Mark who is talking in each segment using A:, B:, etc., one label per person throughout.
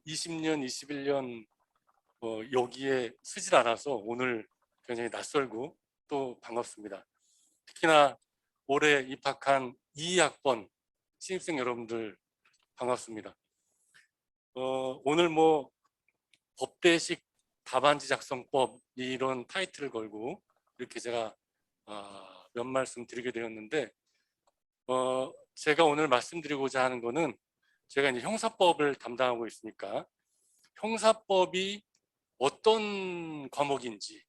A: 20년, 21년 여기에 쓰질 않아서 오늘 굉장히 낯설고 또 반갑습니다. 특히나 올해 입학한 2학번 신입생 여러분들 반갑습니다. 오늘 뭐 법대식 답안지 작성법 이런 타이틀을 걸고 이렇게 제가 몇 말씀 드리게 되었는데 제가 오늘 말씀드리고자 하는 거는 제가 이제 형사법을 담당하고 있으니까 형사법이 어떤 과목인지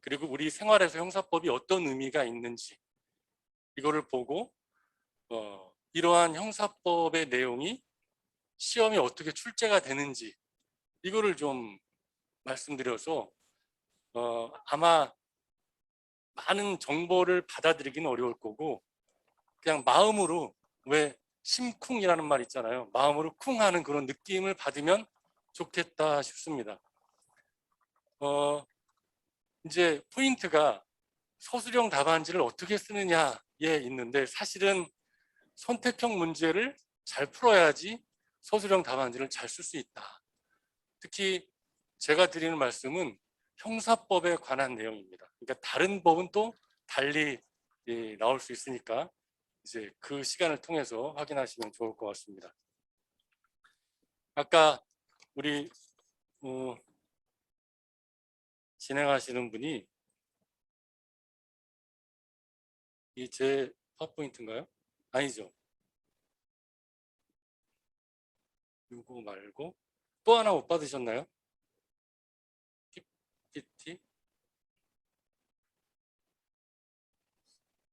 A: 그리고 우리 생활에서 형사법이 어떤 의미가 있는지 이거를 보고 이러한 형사법의 내용이 시험에 어떻게 출제가 되는지 이거를 좀 말씀드려서 아마 많은 정보를 받아들이기는 어려울 거고 그냥 마음으로 왜 심쿵이라는 말 있잖아요. 마음으로 쿵하는 그런 느낌을 받으면 좋겠다 싶습니다. 이제 포인트가 서술형 답안지를 어떻게 쓰느냐에 있는데 사실은 선택형 문제를 잘 풀어야지 서술형 답안지를 잘 쓸 수 있다. 특히 제가 드리는 말씀은 형사법에 관한 내용입니다. 그러니까 다른 법은 또 달리 나올 수 있으니까 이제 그 시간을 통해서 확인하시면 좋을 것 같습니다. 아까 우리 진행하시는 분이 이 제 파워포인트인가요? 아니죠. 이거 말고 또 하나 못 받으셨나요? PPT?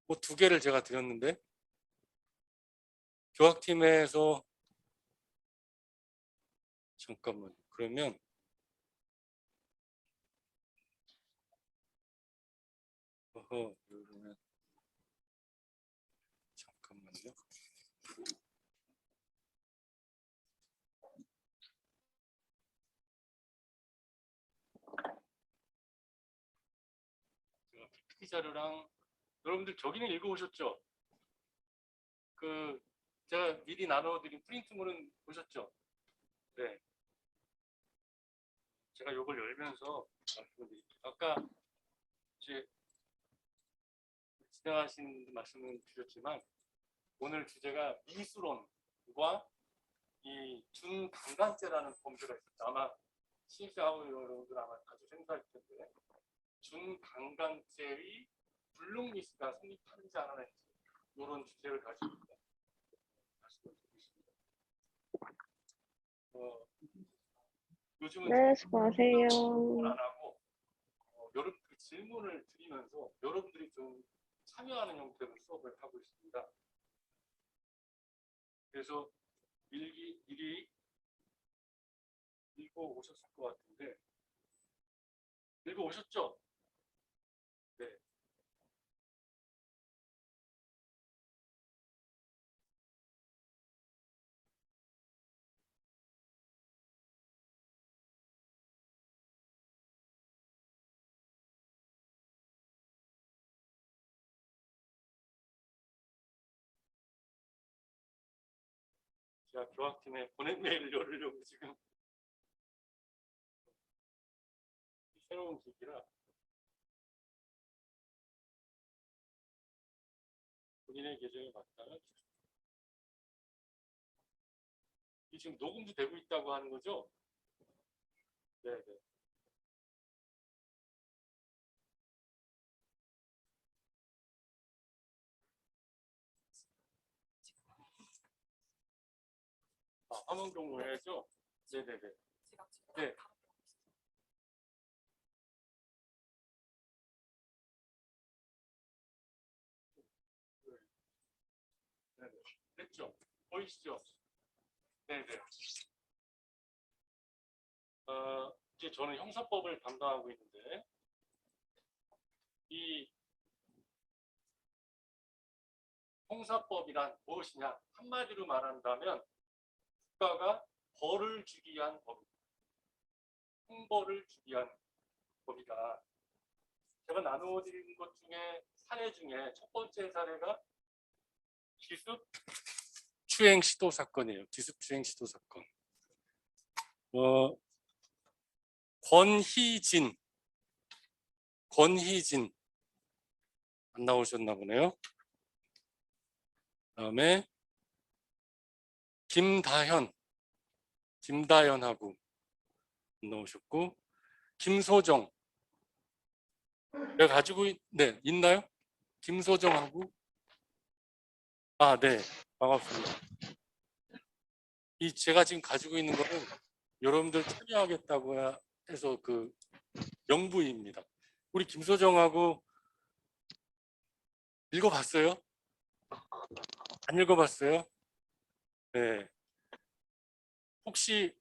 A: 뭐 두 개를 제가 드렸는데 교학팀에서 잠깐만 그러면 그러면 잠깐만요. 제가 PPT 자료랑 여러분들 저기는 읽어오셨죠? 그 제가 미리 나눠드린 프린트물은 보셨죠? 네. 제가 이걸 열면서 말씀을 드릴게요. 아까 이제 진행하신 말씀을 드렸지만 오늘 주제가 미수론과 이 준강간죄라는 범죄가 있습니다. 아마 신입생하고 여러분들 아마 아주 생소할 텐데 준강간죄의 불능미수가 성립하는지 안 하는지 이런 주제를 가지고 말씀을 드리겠습니다. 요즘은
B: 네, 수고하세요.
A: 질문 안 하고 여러분들이 질문을 드리면서 여러분들이 좀 참여하는 형태로 수업을 하고 있습니다. 그래서 미리 읽어 오셨을 것 같은데 읽어 오셨죠? 네. 제가 교학팀에 보낸 메일을 열으려고 지금 새로운 기기라 본인의 계정에 맞다가 이 지금 녹음도 되고 있다고 하는 거죠? 네. 화면 공유해야죠? 네네네. 네. 됐죠? 보이시죠? 네네. 이제 저는 형사법을 담당하고 있는데 이 형사법이란 무엇이냐? 한마디로 말한다면 국가가 벌을 주기 위한 법입니다. 형벌을 주기 위한 법이다. 제가 나누어드린 것 중에 사례 중에 첫 번째 사례가 기습 추행 시도 사건이에요. 기습 추행 시도 사건. 어, 권희진, 권희진 안 나오셨나 보네요. 그다음에 김다현, 김다현하고 안 나오셨고, 김소정, 내가 가지고 네, 있나요? 김소정하고, 아, 네, 반갑습니다. 이 제가 지금 가지고 있는 거는 여러분들 참여하겠다고 해서 그 명부입니다. 우리 김소정하고 읽어봤어요? 안 읽어봤어요? 네. 혹시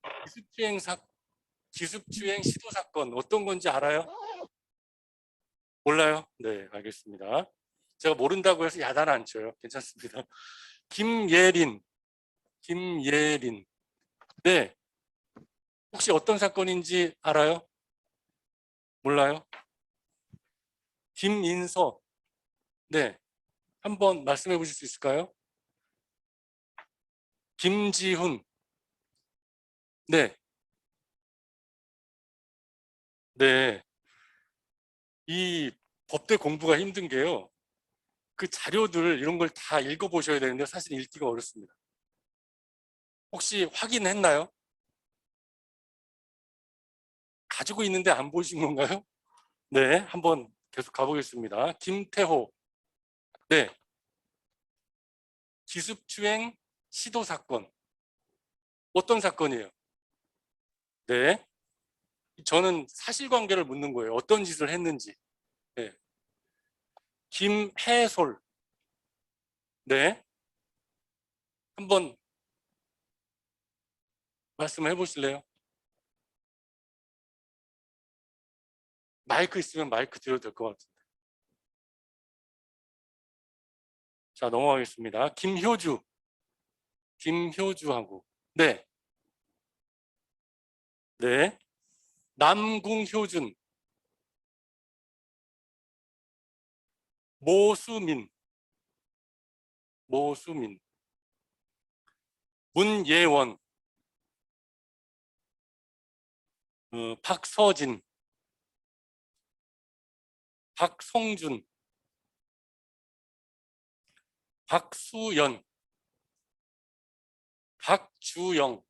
A: 기습주행 시도 사건 어떤 건지 알아요? 몰라요? 네, 알겠습니다. 제가 모른다고 해서 야단 안 쳐요. 괜찮습니다. 김예린, 김예린. 네, 혹시 어떤 사건인지 알아요? 몰라요? 김인서. 네, 한번 말씀해 보실 수 있을까요? 김지훈. 네, 네. 이 법대 공부가 힘든 게요. 그 자료들 이런 걸 다 읽어보셔야 되는데 사실 읽기가 어렵습니다. 혹시 확인했나요? 가지고 있는데 안 보신 건가요? 네, 한번 계속 가보겠습니다. 김태호. 네, 기습주행 시도 사건. 어떤 사건이에요? 네, 저는 사실관계를 묻는 거예요. 어떤 짓을 했는지. 네, 김해솔. 네, 한번 말씀해 보실래요? 마이크 있으면 마이크 드려도 될 것 같은데. 자, 넘어가겠습니다. 김효주. 김효주하고. 네, 네. 남궁효준. 모수민. 모수민. 문예원. 박서진. 박성준. 박수연. 박주영.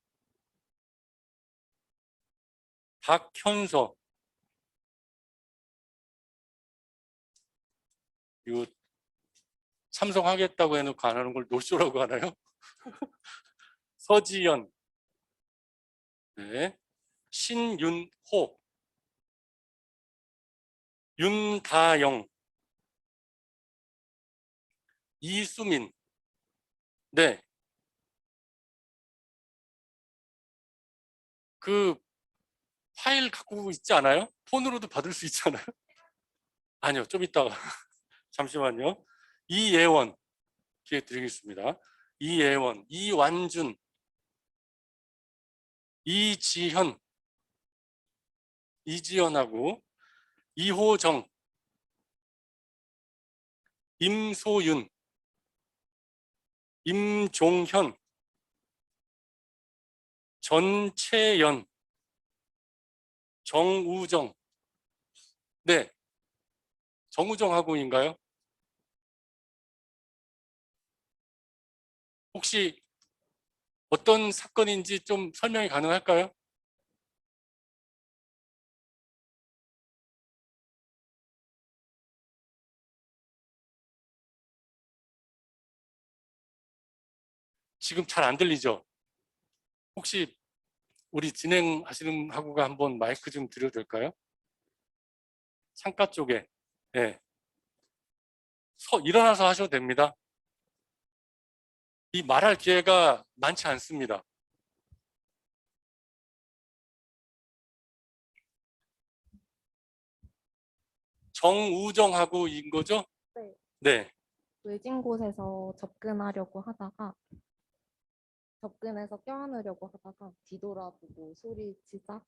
A: 박현서. 이거 참석하겠다고 해놓고 안 하는 걸 노쇼라고 하나요? 서지연. 네. 신윤호. 윤다영. 이수민. 네. 그 파일 갖고 있지 않아요? 폰으로도 받을 수 있잖아요. 아니요, 좀 이따가. 잠시만요. 이예원 기회 드리겠습니다. 이예원, 이완준, 이지현, 이지연하고 이호정, 임소윤, 임종현, 전채연, 정우정. 네, 정우정하고인가요? 혹시 어떤 사건인지 좀 설명이 가능할까요? 지금 잘 안 들리죠? 혹시 우리 진행하시는 하고가 한번 마이크 좀 드려도 될까요? 창가 쪽에. 네. 일어나서 하셔도 됩니다. 이 말할 기회가 많지 않습니다. 정우정하고인 거죠?
B: 네.
A: 네.
B: 외진 곳에서 접근하려고 하다가 접근해서 껴안으려고 하다가 뒤돌아보고 소리치자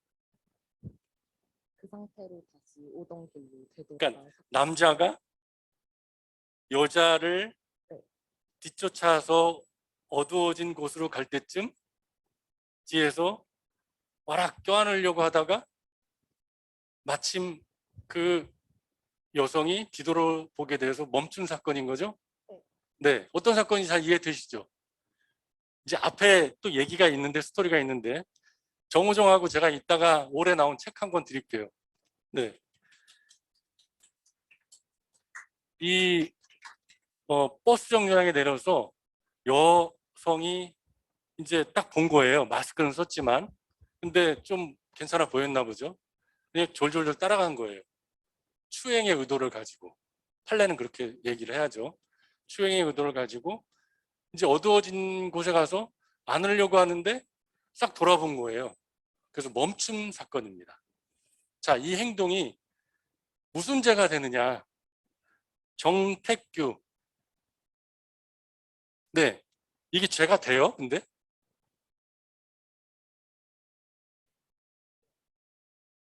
B: 그 상태로 다시 오던 길로
A: 그러니까
B: 되돌아가서
A: 남자가 여자를
B: 네.
A: 뒤쫓아서 어두워진 곳으로 갈 때쯤 뒤에서 와락 껴안으려고 하다가 마침 그 여성이 뒤돌아보게 돼서 멈춘 사건인 거죠? 네. 어떤 사건인지 잘 이해되시죠? 이제 앞에 또 얘기가 있는데, 스토리가 있는데, 정우정하고 제가 이따가 올해 나온 책 한 권 드릴게요. 네. 이 버스 정류장에 내려서 여성이 이제 딱 본 거예요. 마스크는 썼지만. 근데 좀 괜찮아 보였나 보죠. 그냥 졸졸졸 따라간 거예요. 추행의 의도를 가지고. 판례는 그렇게 얘기를 해야죠. 추행의 의도를 가지고 이제 어두워진 곳에 가서 안으려고 하는데 싹 돌아본 거예요. 그래서 멈춤 사건입니다. 자, 이 행동이 무슨 죄가 되느냐? 정택규. 네. 이게 죄가 돼요? 근데?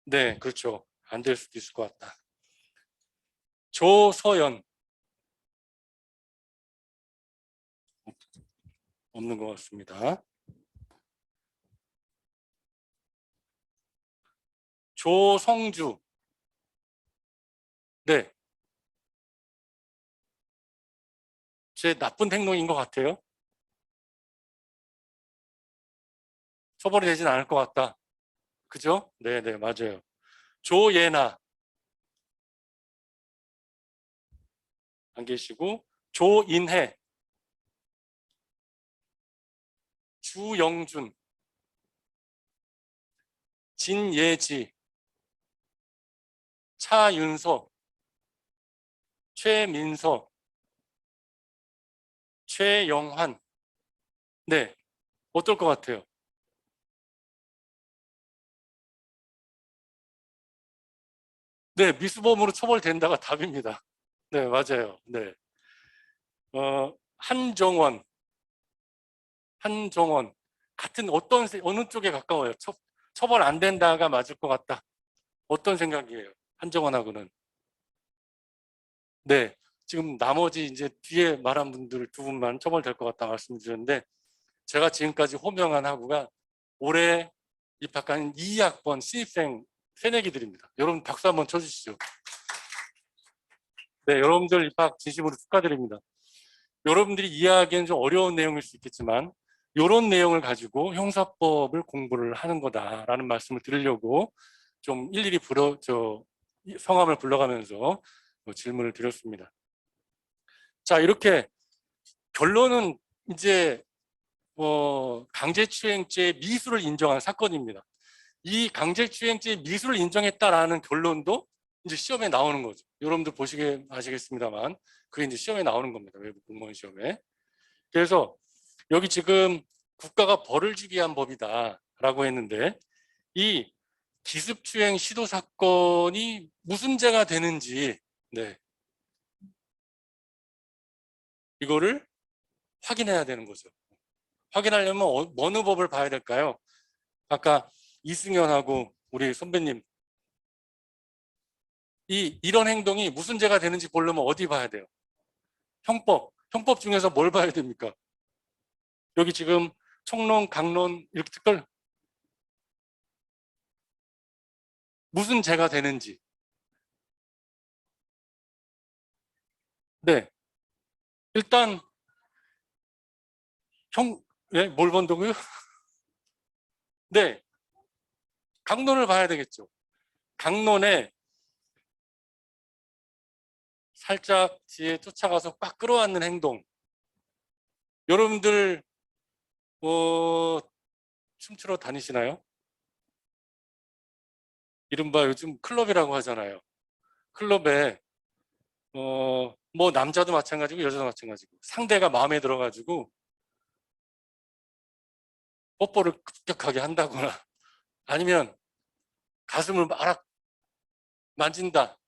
A: 네, 그렇죠. 안 될 수도 있을 것 같다. 조서연. 없는 것 같습니다. 조성주. 네. 제 나쁜 행동인 것 같아요. 처벌이 되진 않을 것 같다. 그죠? 네네, 맞아요. 조예나. 안 계시고, 조인혜. 주영준. 진예지. 차윤서. 최민서. 최영환. 네. 어떨 것 같아요? 네, 미수범으로 처벌된다가 답입니다. 네, 맞아요. 네. 한정원. 한정원. 같은 어느 쪽에 가까워요? 처벌 안 된다가 맞을 것 같다. 어떤 생각이에요? 한정원하고는. 네. 지금 나머지 이제 뒤에 말한 분들 두 분만 처벌될 것 같다 말씀드렸는데, 제가 지금까지 호명한 학우가 올해 입학한 2학번 신입생 새내기들입니다. 여러분 박수 한번 쳐주시죠. 네, 여러분들 입학 진심으로 축하드립니다. 여러분들이 이해하기엔 좀 어려운 내용일 수 있겠지만 이런 내용을 가지고 형사법을 공부를 하는 거다라는 말씀을 드리려고 좀 일일이 성함을 불러가면서 질문을 드렸습니다. 자, 이렇게 결론은 이제 강제추행죄 미수를 인정한 사건입니다. 이 강제추행죄 미수를 인정했다라는 결론도 이제 시험에 나오는 거죠. 여러분들 보시게 아시겠습니다만 그게 이제 시험에 나오는 겁니다. 외부 공무원 시험에. 그래서 여기 지금 국가가 벌을 주기 위한 법이다라고 했는데 이 기습추행 시도 사건이 무슨 죄가 되는지 네, 이거를 확인해야 되는 거죠. 확인하려면 어느 법을 봐야 될까요? 아까 이승현하고 우리 선배님 이런 행동이 무슨 죄가 되는지 보려면 어디 봐야 돼요? 형법 중에서 뭘 봐야 됩니까? 여기 지금 총론, 강론 이렇게 무슨 죄가 되는지. 네, 일단 예, 뭘 본다고요? 네, 강론을 봐야 되겠죠. 강론에 살짝 뒤에 쫓아가서 꽉 끌어안는 행동. 여러분들 춤추러 다니시나요? 이른바 요즘 클럽이라고 하잖아요. 클럽에 뭐 남자도 마찬가지고 여자도 마찬가지고 상대가 마음에 들어가지고 뽀뽀를 급격하게 한다거나 아니면 가슴을 막 만진다.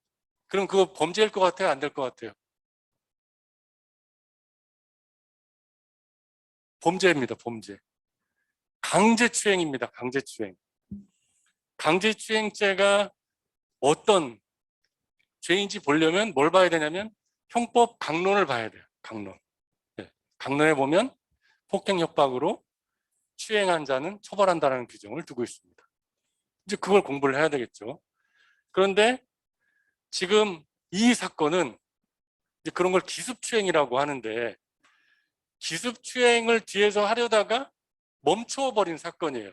A: 그럼 그거 범죄일 것 같아요? 안 될 것 같아요? 범죄입니다. 범죄. 강제추행입니다. 강제추행. 강제추행죄가 어떤 죄인지 보려면 뭘 봐야 되냐면 형법 강론을 봐야 돼요. 강론. 네. 강론에 보면 폭행 협박으로 추행한 자는 처벌한다는 규정을 두고 있습니다. 이제 그걸 공부를 해야 되겠죠. 그런데 지금 이 사건은 이제 그런 걸 기습추행이라고 하는데, 기습추행을 뒤에서 하려다가 멈춰버린 사건이에요.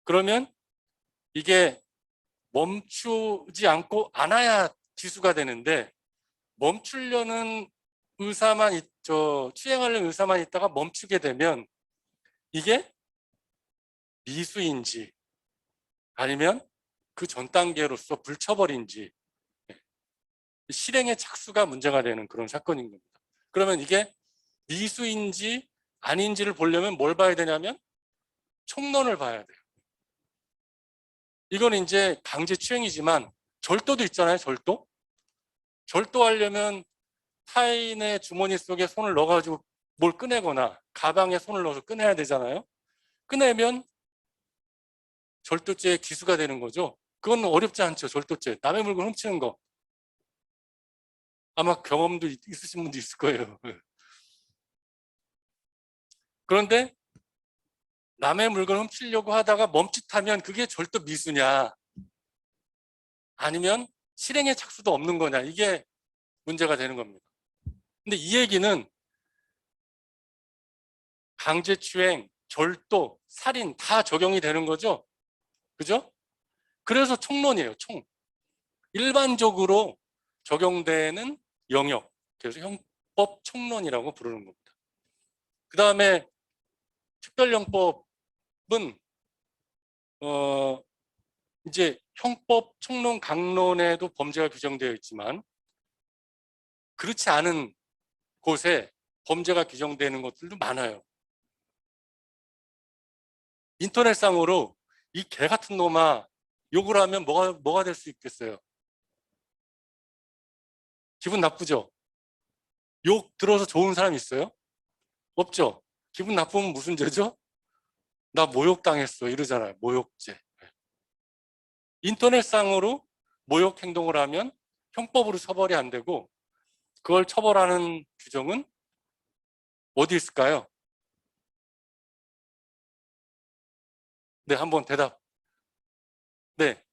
A: 그러면 이게 멈추지 않고 안아야 기수가 되는데, 멈추려는 의사만 있죠. 추행하려는 의사만 있다가 멈추게 되면 이게 미수인지 아니면 그 전 단계로서 불처벌인지 실행의 착수가 문제가 되는 그런 사건인 겁니다. 그러면 이게 미수인지 아닌지를 보려면 뭘 봐야 되냐면 총론을 봐야 돼요. 이건 이제 강제추행이지만 절도도 있잖아요. 절도. 절도하려면 타인의 주머니 속에 손을 넣어가지고 뭘 꺼내거나 가방에 손을 넣어서 꺼내야 되잖아요. 꺼내면 절도죄의 기수가 되는 거죠. 그건 어렵지 않죠. 절도죄. 남의 물건 훔치는 거. 아마 경험도 있으신 분도 있을 거예요. 그런데 남의 물건 훔치려고 하다가 멈칫하면 그게 절도 미수냐 아니면 실행의 착수도 없는 거냐, 이게 문제가 되는 겁니다. 근데 이 얘기는 강제추행, 절도, 살인 다 적용이 되는 거죠. 그죠? 그래서 총론이에요. 총. 일반적으로 적용되는 영역. 그래서 형법 총론이라고 부르는 겁니다. 그 다음에 특별형법은 이제 형법 총론 강론에도 범죄가 규정되어 있지만 그렇지 않은 곳에 범죄가 규정되는 것들도 많아요. 인터넷상으로 이 개 같은 놈아 욕을 하면 뭐가 될 수 있겠어요? 기분 나쁘죠? 욕 들어서 좋은 사람 있어요? 없죠? 기분 나쁘면 무슨 죄죠? 나 모욕당했어 이러잖아요. 모욕죄. 인터넷상으로 모욕 행동을 하면 형법으로 처벌이 안 되고, 그걸 처벌하는 규정은 어디 있을까요? 네, 한번 대답. 네,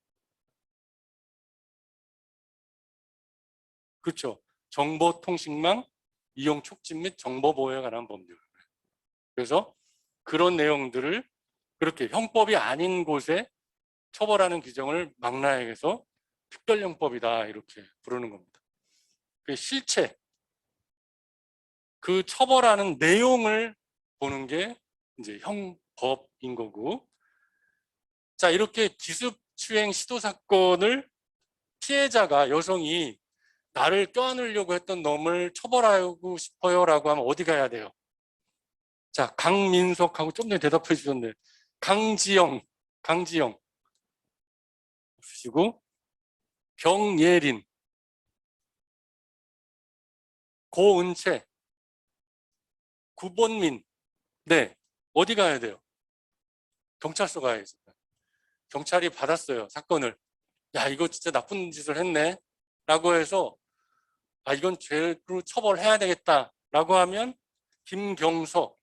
A: 그렇죠. 정보통신망 이용 촉진 및 정보보호에 관한 법률. 그래서 그런 내용들을 그렇게 형법이 아닌 곳에 처벌하는 규정을 망라해서 특별형법이다 이렇게 부르는 겁니다. 그 실체, 그 처벌하는 내용을 보는 게 이제 형법인 거고, 자, 이렇게 기습추행 시도 사건을 피해자가, 여성이 나를 껴안으려고 했던 놈을 처벌하고 싶어요라고 하면 어디 가야 돼요? 자, 강민석하고 좀 전에 대답해 주셨네. 강지영 주시고, 경예린, 고은채, 구본민. 네, 어디 가야 돼요? 경찰서 가야죠. 경찰이 받았어요, 사건을. 야, 이거 진짜 나쁜 짓을 했네 라고 해서, 아, 이건 죄로 처벌해야 되겠다 라고 하면 김경서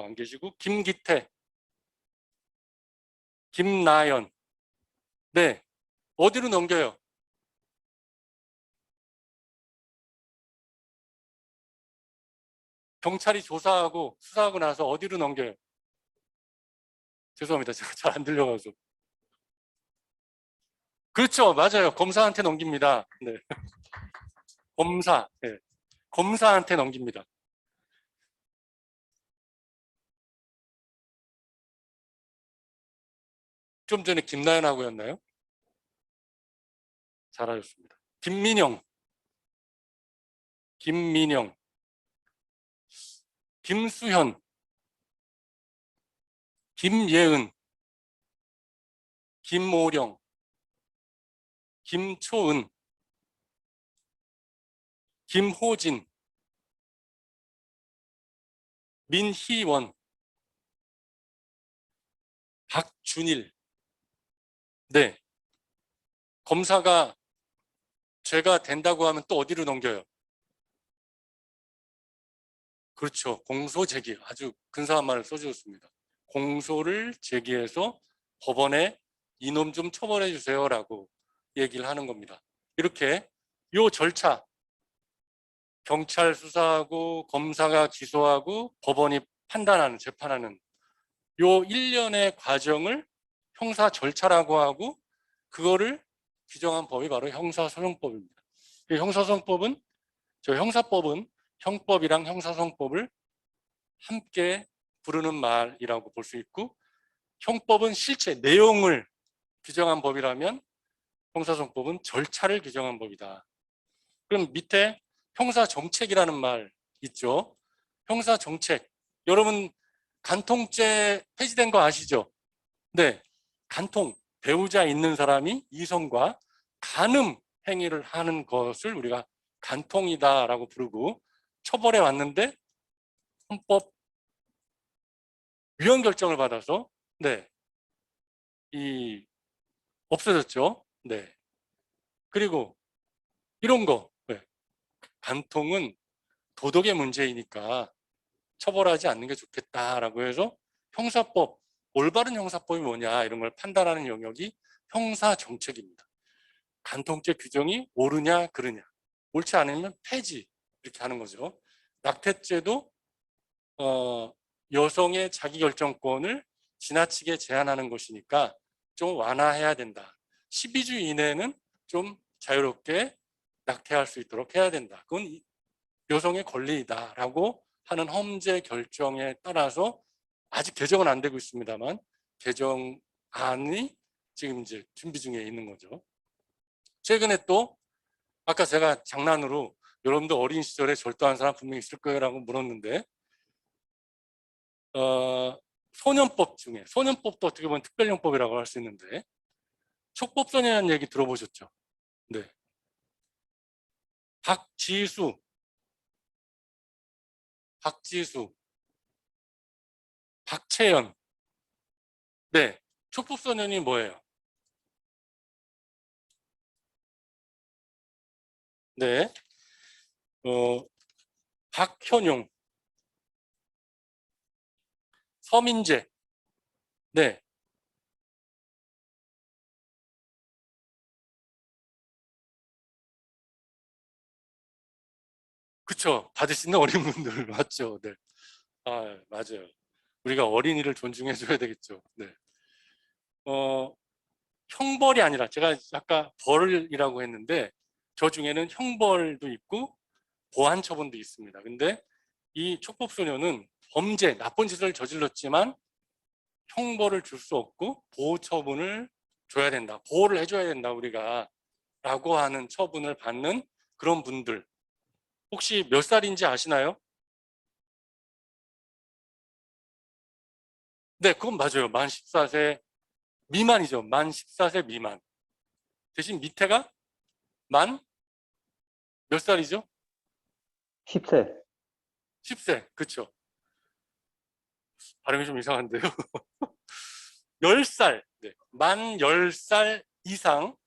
A: 안 계시고, 김기태, 김나연. 네, 어디로 넘겨요? 경찰이 조사하고 수사하고 나서 어디로 넘겨요? 죄송합니다. 제가 잘 안 들려가지고. 그렇죠. 맞아요. 검사한테 넘깁니다. 네. 검사. 네. 검사한테 넘깁니다. 좀 전에 김나연하고였나요? 잘하셨습니다. 김민영, 김수현, 김예은, 김오령, 김초은, 김호진, 민희원, 박준일. 네. 검사가 죄가 된다고 하면 또 어디로 넘겨요? 그렇죠. 공소제기. 아주 근사한 말을 써주셨습니다. 공소를 제기해서 법원에 이놈 좀 처벌해 주세요라고 얘기를 하는 겁니다. 이렇게 요 절차, 경찰 수사하고 검사가 기소하고 법원이 판단하는, 재판하는 요 일련의 과정을 형사 절차라고 하고, 그거를 규정한 법이 바로 형사소송법입니다. 형사소송법은, 형사법은 형법이랑 형사소송법을 함께 부르는 말이라고 볼 수 있고, 형법은 실체, 내용을 규정한 법이라면 형사소송법은 절차를 규정한 법이다. 그럼 밑에 형사정책이라는 말 있죠? 형사정책. 여러분 간통죄 폐지된 거 아시죠? 네. 간통, 배우자 있는 사람이 이성과 간음 행위를 하는 것을 우리가 간통이다라고 부르고 처벌해 왔는데, 헌법 위헌 결정을 받아서 없어졌죠. 네. 그리고 이런 거, 간통은 도덕의 문제이니까 처벌하지 않는 게 좋겠다라고 해서 형사법, 올바른 형사법이 뭐냐 이런 걸 판단하는 영역이 형사정책입니다. 간통죄 규정이 옳으냐 그르냐, 옳지 않으면 폐지, 이렇게 하는 거죠. 낙태죄도 여성의 자기결정권을 지나치게 제한하는 것이니까 좀 완화해야 된다. 12주 이내는 좀 자유롭게 낙태할 수 있도록 해야 된다. 그건 여성의 권리이다라고 하는 헌재 결정에 따라서 아직 개정은 안 되고 있습니다만 개정안이 지금 이제 준비 중에 있는 거죠. 최근에 또 아까 제가 장난으로 여러분들 어린 시절에 절도한 사람 분명히 있을 거라고 물었는데, 소년법 중에, 소년법도 어떻게 보면 특별형법이라고 할 수 있는데, 촉법소년이라는 얘기 들어보셨죠? 네. 박지수, 박채연. 네. 촉법소년이 뭐예요? 네. 박현용, 서민재. 네. 그쵸. 받을 수 있는 어린 분들 맞죠. 네. 아, 맞아요. 우리가 어린이를 존중해줘야 되겠죠. 네. 형벌이 아니라, 제가 아까 벌이라고 했는데 저 중에는 형벌도 있고 보안 처분도 있습니다. 근데 이 촉법소년은 범죄, 나쁜 짓을 저질렀지만 형벌을 줄 수 없고 보호 처분을 줘야 된다. 보호를 해줘야 된다, 우리가. 라고 하는 처분을 받는 그런 분들. 혹시 몇 살인지 아시나요? 네, 그건 맞아요. 만 14세 미만이죠. 만 14세 미만. 대신 밑에가 만 몇 살이죠?
C: 10세.
A: 10세. 그쵸. 발음이 좀 이상한데요. 10살. 네. 만 10살 이상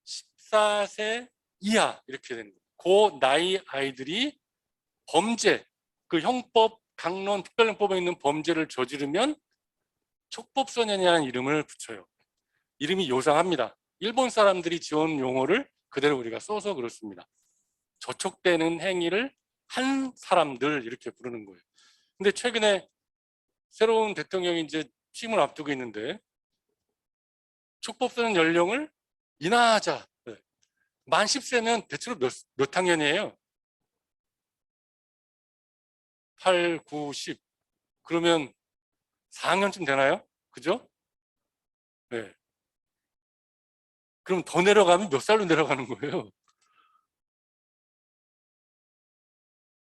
A: 14세 이하 이렇게 되는 거예요. 그 나이 아이들이 범죄, 그 형법, 강론, 특별형법에 있는 범죄를 저지르면 촉법소년이라는 이름을 붙여요. 이름이 요상합니다. 일본 사람들이 지은 용어를 그대로 우리가 써서 그렇습니다. 저촉되는 행위를 한 사람들, 이렇게 부르는 거예요. 근데 최근에 새로운 대통령이 이제 취임을 앞두고 있는데 촉법소년 연령을 인하하자. 네. 만 10세면 대체로 몇 학년이에요? 8, 9, 10. 그러면 4학년쯤 되나요? 그죠? 네. 그럼 더 내려가면 몇 살로 내려가는 거예요?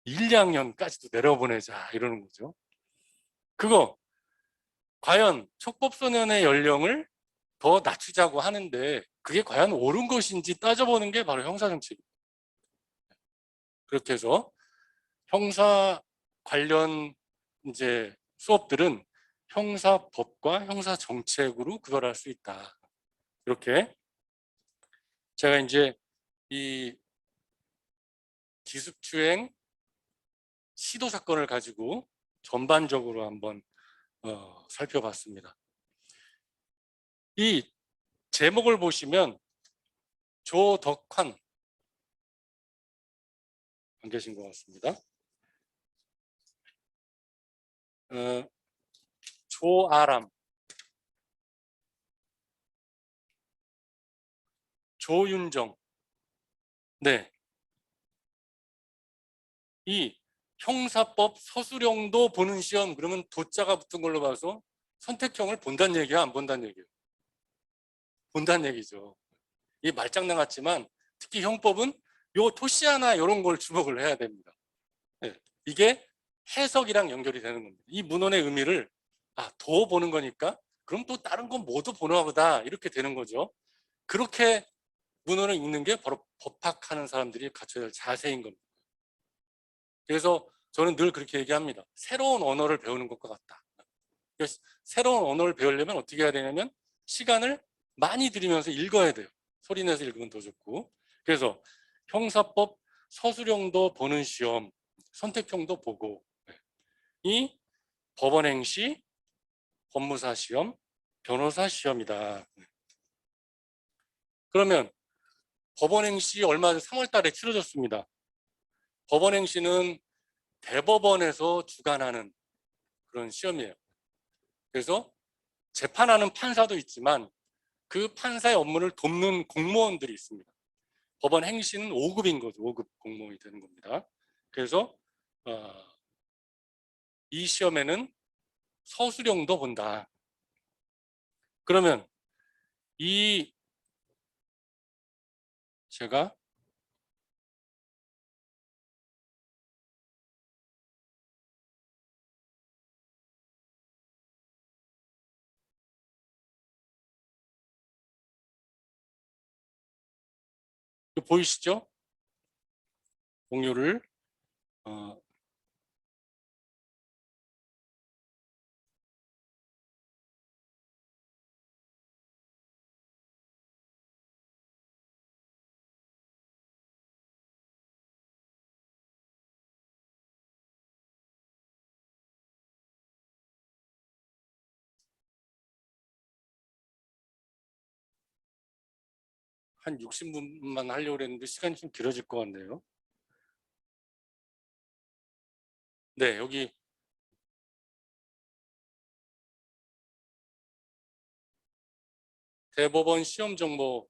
A: 1, 2학년까지도 내려보내자 이러는 거죠. 그거 과연 촉법소년의 연령을 더 낮추자고 하는데 그게 과연 옳은 것인지 따져보는 게 바로 형사정책입니다. 그렇게 해서 형사 관련 이제 수업들은 형사법과 형사정책으로 구별할 수 있다. 이렇게 제가 이제 이 기습추행 시도 사건을 가지고 전반적으로 한번 살펴봤습니다. 이 제목을 보시면 조덕환 안 계신 것 같습니다. 조아람, 조윤정, 네, 이 형사법 서술형도 보는 시험, 그러면 도자가 붙은 걸로 봐서 선택형을 본다는 얘기야, 안 본다는 얘기예요? 본다는 얘기죠. 이 말장난 같지만 특히 형법은 요 토시 하나 이런 걸 주목을 해야 됩니다. 네, 이게 해석이랑 연결이 되는 겁니다. 이 문헌의 의미를 도 보는 거니까 그럼 또 다른 건 모두 보나 보다 이렇게 되는 거죠. 그렇게 문헌을 읽는 게 바로 법학하는 사람들이 갖춰야 될 자세인 겁니다. 그래서 저는 늘 그렇게 얘기합니다. 새로운 언어를 배우는 것과 같다. 새로운 언어를 배우려면 어떻게 해야 되냐면 시간을 많이 들이면서 읽어야 돼요. 소리 내서 읽으면 더 좋고. 그래서 형사법 서술형도 보는 시험, 선택형도 보고, 이 법원행시, 법무사 시험, 변호사 시험이다. 그러면 법원행시 얼마 전 3월 달에 치러졌습니다. 법원행시는 대법원에서 주관하는 그런 시험이에요. 그래서 재판하는 판사도 있지만 그 판사의 업무를 돕는 공무원들이 있습니다. 법원 행시는 5급인 거죠. 5급 공무원이 되는 겁니다. 그래서 이 시험에는 서술형도 본다. 그러면 이 제가 보이시죠? 공유를 한 60분만 하려고 했는데 시간이 좀 길어질 것 같네요. 네, 여기 대법원 시험 정보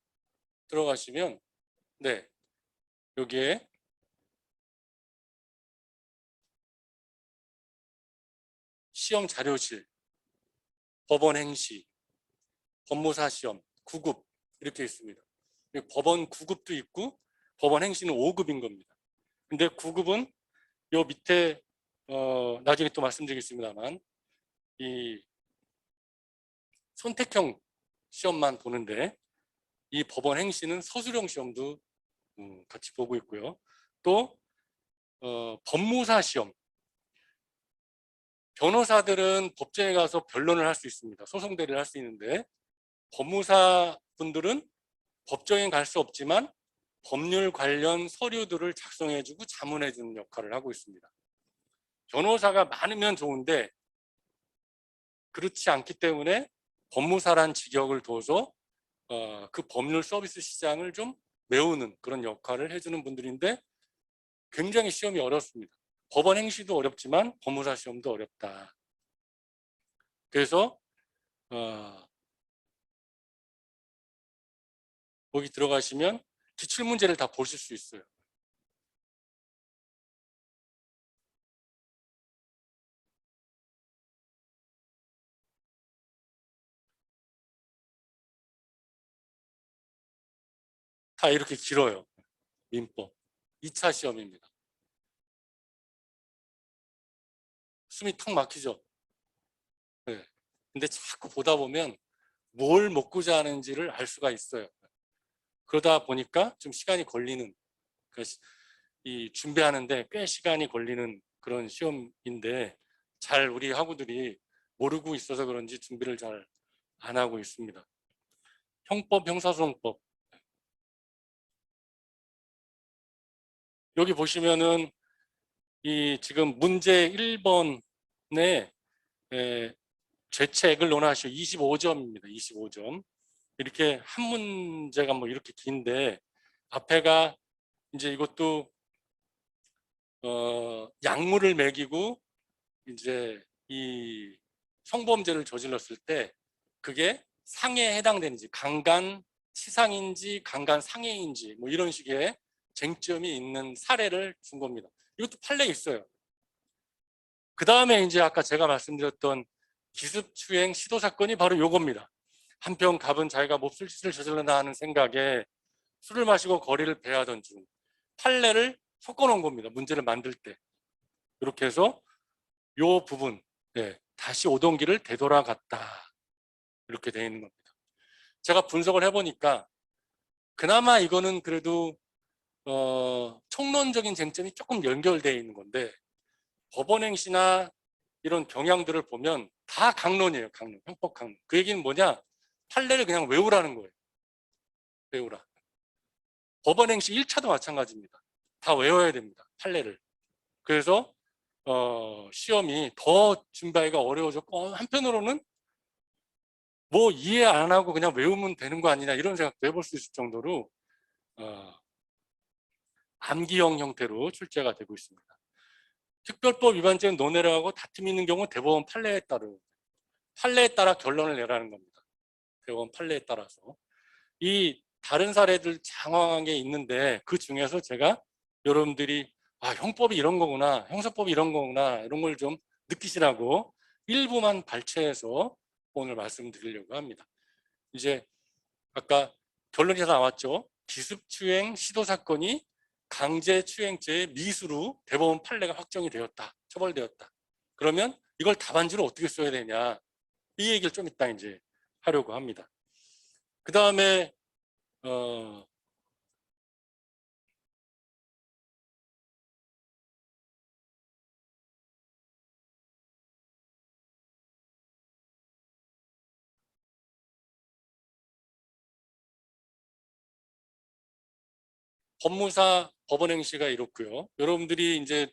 A: 들어가시면 네, 여기에 시험 자료실, 법원 행시, 법무사 시험 9급 이렇게 있습니다. 법원 9급도 있고 법원 행시는 5급인 겁니다. 근데 9급은 요 밑에 나중에 또 말씀드리겠습니다만 이 선택형 시험만 보는데 이 법원 행시는 서술형 시험도 같이 보고 있고요. 또 법무사 시험, 변호사들은 법정에 가서 변론을 할 수 있습니다. 소송 대리를 할 수 있는데 법무사 분들은 법정에 갈 수 없지만 법률 관련 서류들을 작성해주고 자문해주는 역할을 하고 있습니다. 변호사가 많으면 좋은데 그렇지 않기 때문에 법무사란 직역을 둬서 그 법률 서비스 시장을 좀 메우는 그런 역할을 해주는 분들인데 굉장히 시험이 어렵습니다. 법원 행시도 어렵지만 법무사 시험도 어렵다. 그래서 거기 들어가시면 기출문제를 다 보실 수 있어요. 다 이렇게 길어요. 민법 2차 시험입니다. 숨이 턱 막히죠. 네. 근데 자꾸 보다 보면 뭘 먹고자 하는지를 알 수가 있어요. 그러다 보니까 좀 시간이 걸리는, 이 준비하는데 꽤 시간이 걸리는 그런 시험인데 잘 우리 학우들이 모르고 있어서 그런지 준비를 잘 안 하고 있습니다. 형법, 형사소송법. 여기 보시면은 이 지금 문제 1번에 죄책을 논하시오. 25점입니다. 25점. 이렇게 한 문제가 뭐 이렇게 긴데 앞에가 이제 이것도 약물을 먹이고 이제 이 성범죄를 저질렀을 때 그게 상해에 해당되는지 강간 치상인지 강간 상해인지 뭐 이런 식의 쟁점이 있는 사례를 준 겁니다. 이것도 판례 있어요. 그 다음에 이제 아까 제가 말씀드렸던 기습추행 시도 사건이 바로 요겁니다. 한편 갑은 자기가 몹쓸 짓을 저질렀나 하는 생각에 술을 마시고 거리를 배하던 중 판례를 섞어놓은 겁니다. 문제를 만들 때. 이렇게 해서 요 부분 다시 오던 길을 되돌아갔다. 이렇게 되어 있는 겁니다. 제가 분석을 해보니까 그나마 이거는 그래도 총론적인 쟁점이 조금 연결되어 있는 건데 법원행시나 이런 경향들을 보면 다 강론이에요. 강론, 형법 강론. 그 얘기는 뭐냐? 판례를 그냥 외우라는 거예요. 외우라. 법원행시 1차도 마찬가지입니다. 다 외워야 됩니다. 판례를. 그래서 시험이 더 준비하기가 어려워졌고 한편으로는 뭐 이해 안 하고 그냥 외우면 되는 거 아니냐 이런 생각도 해볼 수 있을 정도로 암기형 형태로 출제가 되고 있습니다. 특별법 위반죄는 논외를 하고 다툼이 있는 경우 대법원 판례에 따라 결론을 내라는 겁니다. 대법원 판례에 따라서. 이 다른 사례들 장황한 게 있는데 그 중에서 제가 여러분들이 형법이 이런 거구나, 형사법이 이런 거구나 이런 걸 좀 느끼시라고 일부만 발췌해서 오늘 말씀드리려고 합니다. 이제 아까 결론이 다 나왔죠. 기습추행 시도사건이 강제추행죄의 미수로 대법원 판례가 확정이 되었다. 처벌되었다. 그러면 이걸 답안지로 어떻게 써야 되냐. 이 얘기를 좀 이따 이제 하려고 합니다. 그 다음에 법무사 법원행시가 이렇고요. 여러분들이 이제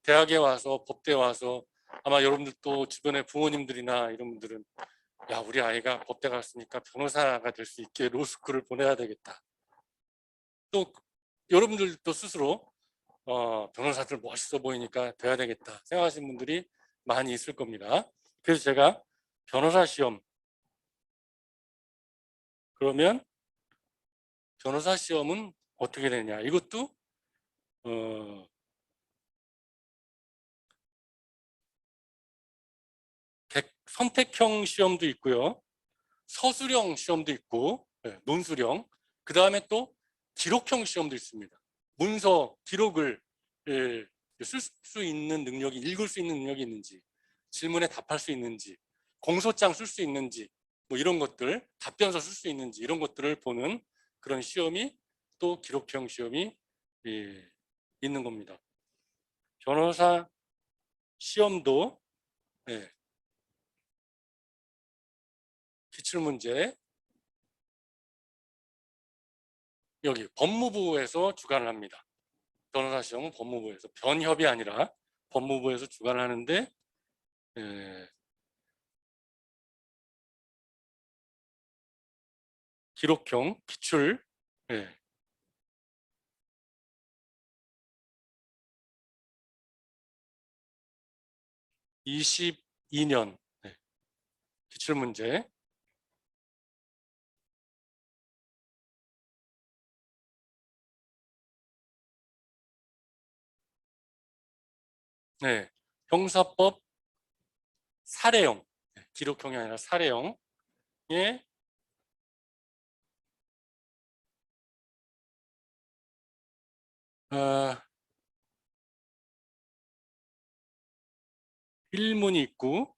A: 대학에 와서 법대에 와서 아마 여러분들 또 주변에 부모님들이나 이런 분들은 야 우리 아이가 법대 갔으니까 변호사가 될 수 있게 로스쿨을 보내야 되겠다. 또 여러분들도 스스로 변호사들 멋있어 보이니까 돼야 되겠다 생각하시는 분들이 많이 있을 겁니다. 그래서 제가 변호사 시험 그러면 변호사 시험은 어떻게 되냐 이것도 선택형 시험도 있고요. 서술형 시험도 있고 논술형 그 다음에 또 기록형 시험도 있습니다. 문서 기록을 쓸 수 있는 능력이 읽을 수 있는 능력이 있는지 질문에 답할 수 있는지 공소장 쓸 수 있는지 뭐 이런 것들 답변서 쓸 수 있는지 이런 것들을 보는 그런 시험이 또 기록형 시험이 있는 겁니다. 변호사 시험도 기출문제 여기 법무부에서 주관을 합니다. 변호사 시험은 법무부에서 변협이 아니라 법무부에서 주관을 하는데 기록형 기출 22년 기출문제 형사법 사례형 기록형이 아니라 사례형의 일문이 있고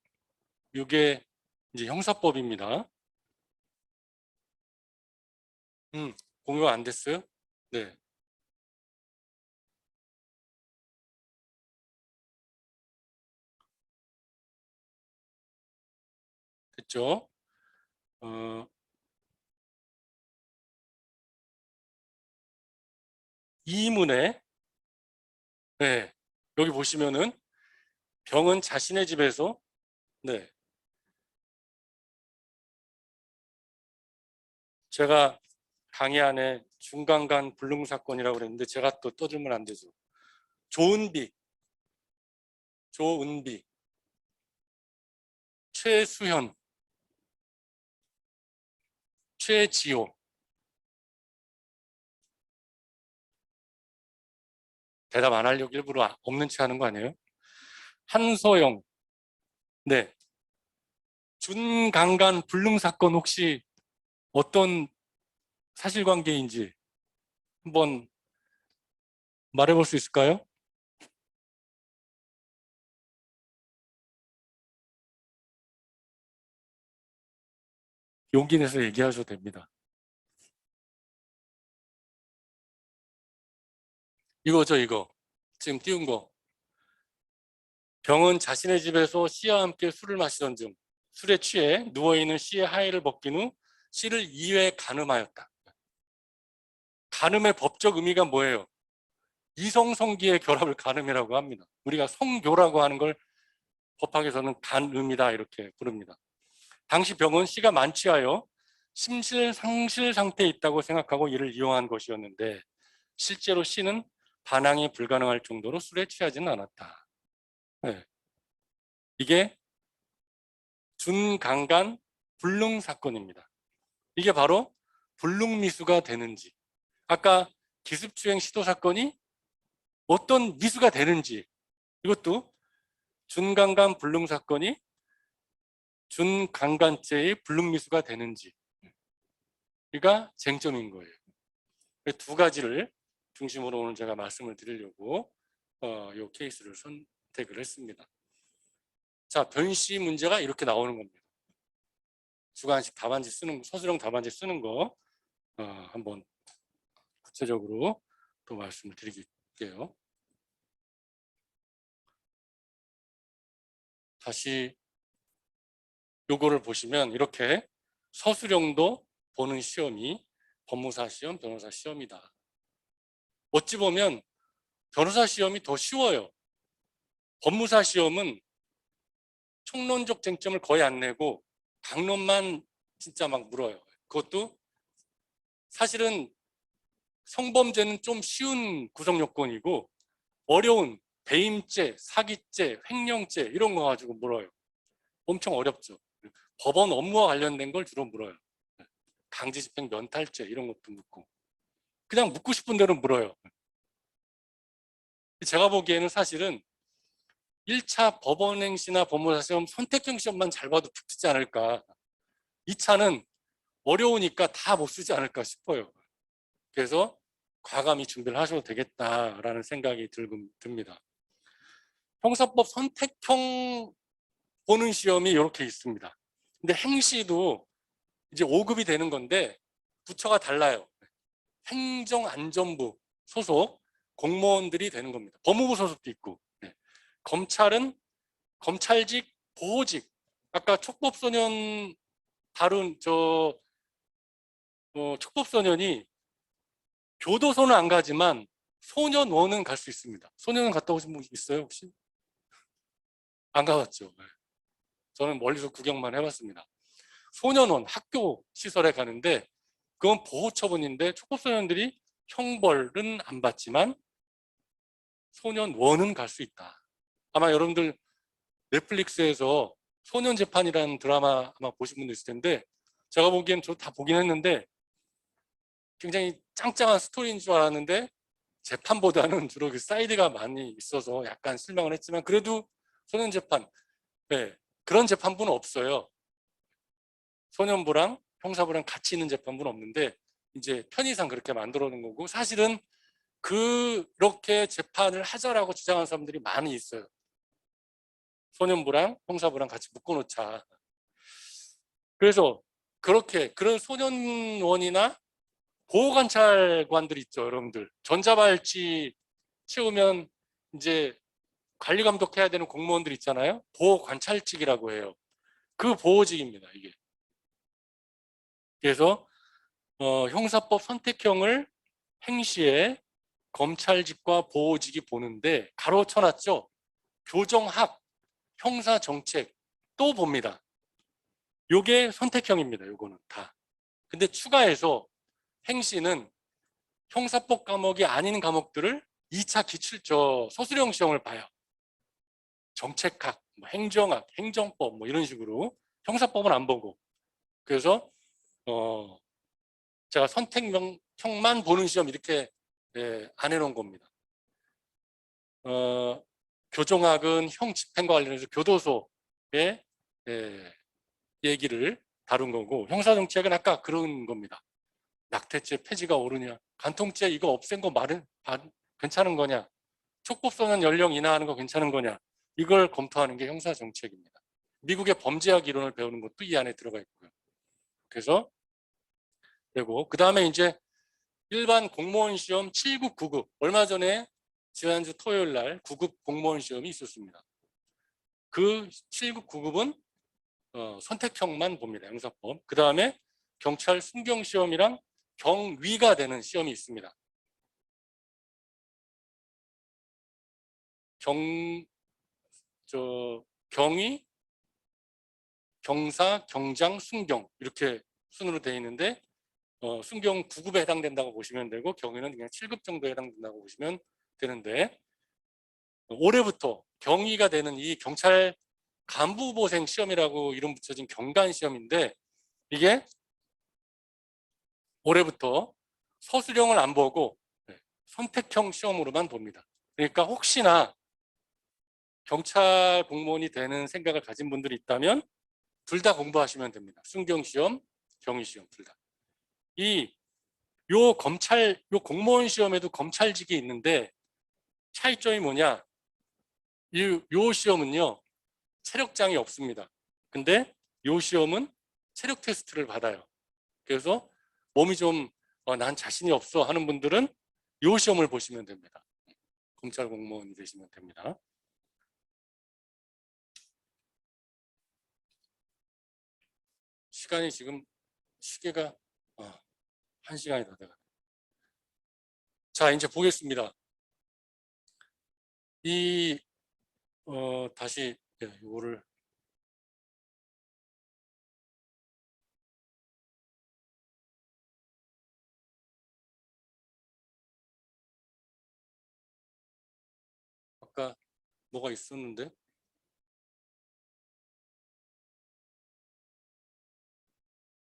A: 이게 이제 형사법입니다. 공유가 안 됐어요? 네. 됐죠? 이문에 여기 보시면은 병은 자신의 집에서 제가 강의 안에 중간간 불능 사건이라고 그랬는데 제가 또 떠들면 안 되죠. 조은비, 최수현, 최지호, 대답 안 하려고 일부러 없는 체 하는 거 아니에요? 한소영, 네. 준강간 불능 사건 혹시 어떤 사실관계인지 한번 말해볼 수 있을까요? 용기 내서 얘기하셔도 됩니다. 이거죠, 이거. 지금 띄운 거. 병은 자신의 집에서 씨와 함께 술을 마시던 중 술에 취해 누워있는 씨의 하의를 벗긴 후 씨를 2회 간음하였다. 간음의 법적 의미가 뭐예요? 이성성기의 결합을 간음이라고 합니다. 우리가 성교라고 하는 걸 법학에서는 간음이다 이렇게 부릅니다. 당시 병은 씨가 만취하여 심실상실 상태에 있다고 생각하고 이를 이용한 것이었는데 실제로 씨는 반항이 불가능할 정도로 술에 취하지는 않았다. 네. 이게 준강간 불능 사건입니다. 이게 바로 불능미수가 되는지, 아까 기습추행 시도 사건이 어떤 미수가 되는지, 이것도 준강간 불능 사건이 준강간죄의 불능미수가 되는지, 이가 쟁점인 거예요. 두 가지를 중심으로 오늘 제가 말씀을 드리려고 이 케이스를 선택을 했습니다. 자, 변시 문제가 이렇게 나오는 겁니다. 주관식 답안지 쓰는, 서술형 답안지 쓰는 거 한번 구체적으로 또 말씀을 드릴게요. 다시 요거를 보시면 이렇게 서술형도 보는 시험이 법무사 시험, 변호사 시험이다. 어찌 보면 변호사 시험이 더 쉬워요. 법무사 시험은 총론적 쟁점을 거의 안 내고 강론만 진짜 막 물어요. 그것도 사실은 성범죄는 좀 쉬운 구성 요건이고 어려운 배임죄, 사기죄, 횡령죄 이런 거 가지고 물어요. 엄청 어렵죠. 법원 업무와 관련된 걸 주로 물어요. 강제집행 면탈죄 이런 것도 묻고 그냥 묻고 싶은 대로 물어요. 제가 보기에는 사실은 1차 법원행시나 법무사 시험 선택형 시험만 잘 봐도 붙지 않을까. 2차는 어려우니까 다 못 쓰지 않을까 싶어요. 그래서 과감히 준비를 하셔도 되겠다라는 생각이 듭니다. 형사법 선택형 보는 시험이 이렇게 있습니다. 근데 행시도 이제 5급이 되는 건데 부처가 달라요. 행정안전부 소속 공무원들이 되는 겁니다. 법무부 소속도 있고. 네. 검찰은 검찰직, 보호직. 아까 촉법소년 다룬 촉법소년이 교도소는 안 가지만 소년원은 갈 수 있습니다. 소년원 갔다 오신 분 있어요 혹시? 안 가봤죠. 네. 저는 멀리서 구경만 해봤습니다. 소년원 학교 시설에 가는데 그건 보호처분인데 촉법소년들이 형벌은 안 받지만 소년원은 갈 수 있다. 아마 여러분들 넷플릭스에서 소년재판이라는 드라마 아마 보신 분도 있을 텐데 제가 보기엔 저 다 보긴 했는데 굉장히 짱짱한 스토리인 줄 알았는데 재판보다는 주로 그 사이드가 많이 있어서 약간 실망을 했지만 그래도 소년재판, 네, 그런 재판부는 없어요. 소년부랑 형사부랑 같이 있는 재판부는 없는데 이제 편의상 그렇게 만들어 놓은 거고 사실은 그렇게 재판을 하자라고 주장하는 사람들이 많이 있어요. 소년부랑 형사부랑 같이 묶어놓자. 그래서 그렇게 그런 소년원이나 보호관찰관들 있죠, 여러분들. 전자발찌 채우면 이제 관리 감독해야 되는 공무원들 있잖아요. 보호관찰직이라고 해요. 그 보호직입니다, 이게. 그래서 형사법 선택형을 행시에 검찰직과 보호직이 보는데 가로 쳐놨죠. 교정학, 형사정책 또 봅니다. 요게 선택형입니다. 요거는 다. 근데 추가해서 행시는 형사법 과목이 아닌 과목들을 2차 서술형 시험을 봐요. 정책학, 뭐 행정학, 행정법 뭐 이런 식으로 형사법은 안 보고. 그래서 제가 선택형만 보는 시험 이렇게 안 해놓은 겁니다. 교정학은 형 집행과 관련해서 교도소의 얘기를 다룬 거고, 형사정책은 아까 그런 겁니다. 낙태죄 폐지가 옳으냐, 간통죄 이거 없앤 거 괜찮은 거냐, 촉법소년 연령 인하하는 거 괜찮은 거냐, 이걸 검토하는 게 형사정책입니다. 미국의 범죄학 이론을 배우는 것도 이 안에 들어가 있고요. 그래서 그리고 그 다음에 이제 일반 공무원 시험 7급, 9급, 얼마 전에 지난주 토요일 날 9급 공무원 시험이 있었습니다. 그 7급, 9급은 선택형만 봅니다. 형사법. 그 다음에 경찰 순경 시험이랑 경위가 되는 시험이 있습니다. 경위, 경사, 경장, 순경 이렇게 순으로 되어 있는데 순경 9급에 해당된다고 보시면 되고 경위는 그냥 7급 정도에 해당된다고 보시면 되는데, 올해부터 경위가 되는 이 경찰 간부보생 시험이라고 이름 붙여진 경간 시험인데, 이게 올해부터 서술형을 안 보고 선택형 시험으로만 봅니다. 그러니까 혹시나 경찰 공무원이 되는 생각을 가진 분들이 있다면 둘 다 공부하시면 됩니다. 순경 시험, 경위 시험 둘 다. 요 공무원 시험에도 검찰직이 있는데 차이점이 뭐냐? 요 시험은요 체력장이 없습니다. 근데 요 시험은 체력 테스트를 받아요. 그래서 몸이 좀 난 자신이 없어 하는 분들은 요 시험을 보시면 됩니다. 검찰 공무원이 되시면 됩니다. 시간이 지금 시계가 1시간이 다 돼가요. 자, 이제 보겠습니다. 다시 이거를 아까 뭐가 있었는데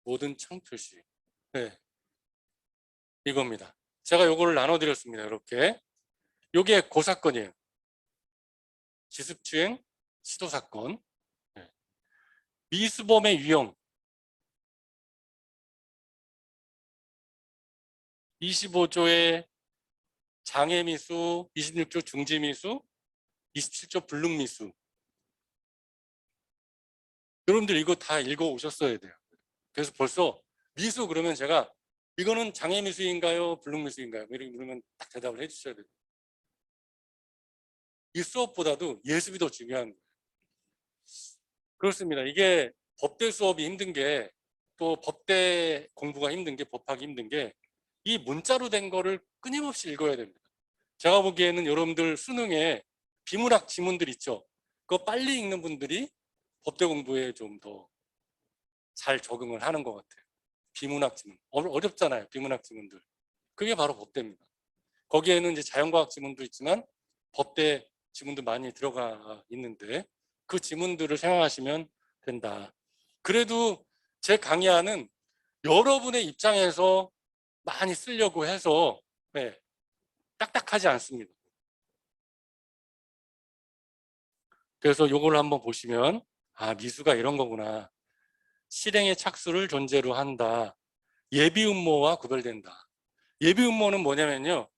A: 모든 창표시 이겁니다. 제가 요거를 나눠드렸습니다. 이렇게 요게 고사건이에요. 기습추행 시도사건. 미수범의 유형 25조의 장애미수, 26조 중지미수, 27조 불능미수. 여러분들 이거 다 읽어 오셨어야 돼요. 그래서 벌써 미수 그러면 제가 이거는 장애미수인가요? 불능미수인가요? 이렇게 물으면 딱 대답을 해주셔야 돼요. 이 수업보다도 예습이 더 중요한 거예요. 그렇습니다. 이게 법대 수업이 힘든 게, 또 법대 공부가 힘든 게, 법학이 힘든 게 이 문자로 된 거를 끊임없이 읽어야 됩니다. 제가 보기에는 여러분들 수능에 비문학 지문들 있죠. 그거 빨리 읽는 분들이 법대 공부에 좀 더 잘 적응을 하는 것 같아요. 비문학 지문. 어렵잖아요. 비문학 지문들. 그게 바로 법대입니다. 거기에는 이제 자연과학 지문도 있지만 법대 지문도 많이 들어가 있는데 그 지문들을 생각하시면 된다. 그래도 제 강의안은 여러분의 입장에서 많이 쓰려고 해서 딱딱하지 않습니다. 그래서 요걸 한번 보시면 미수가 이런 거구나. 실행의 착수를 존재로 한다. 예비음모와 구별된다. 예비음모는 뭐냐면요.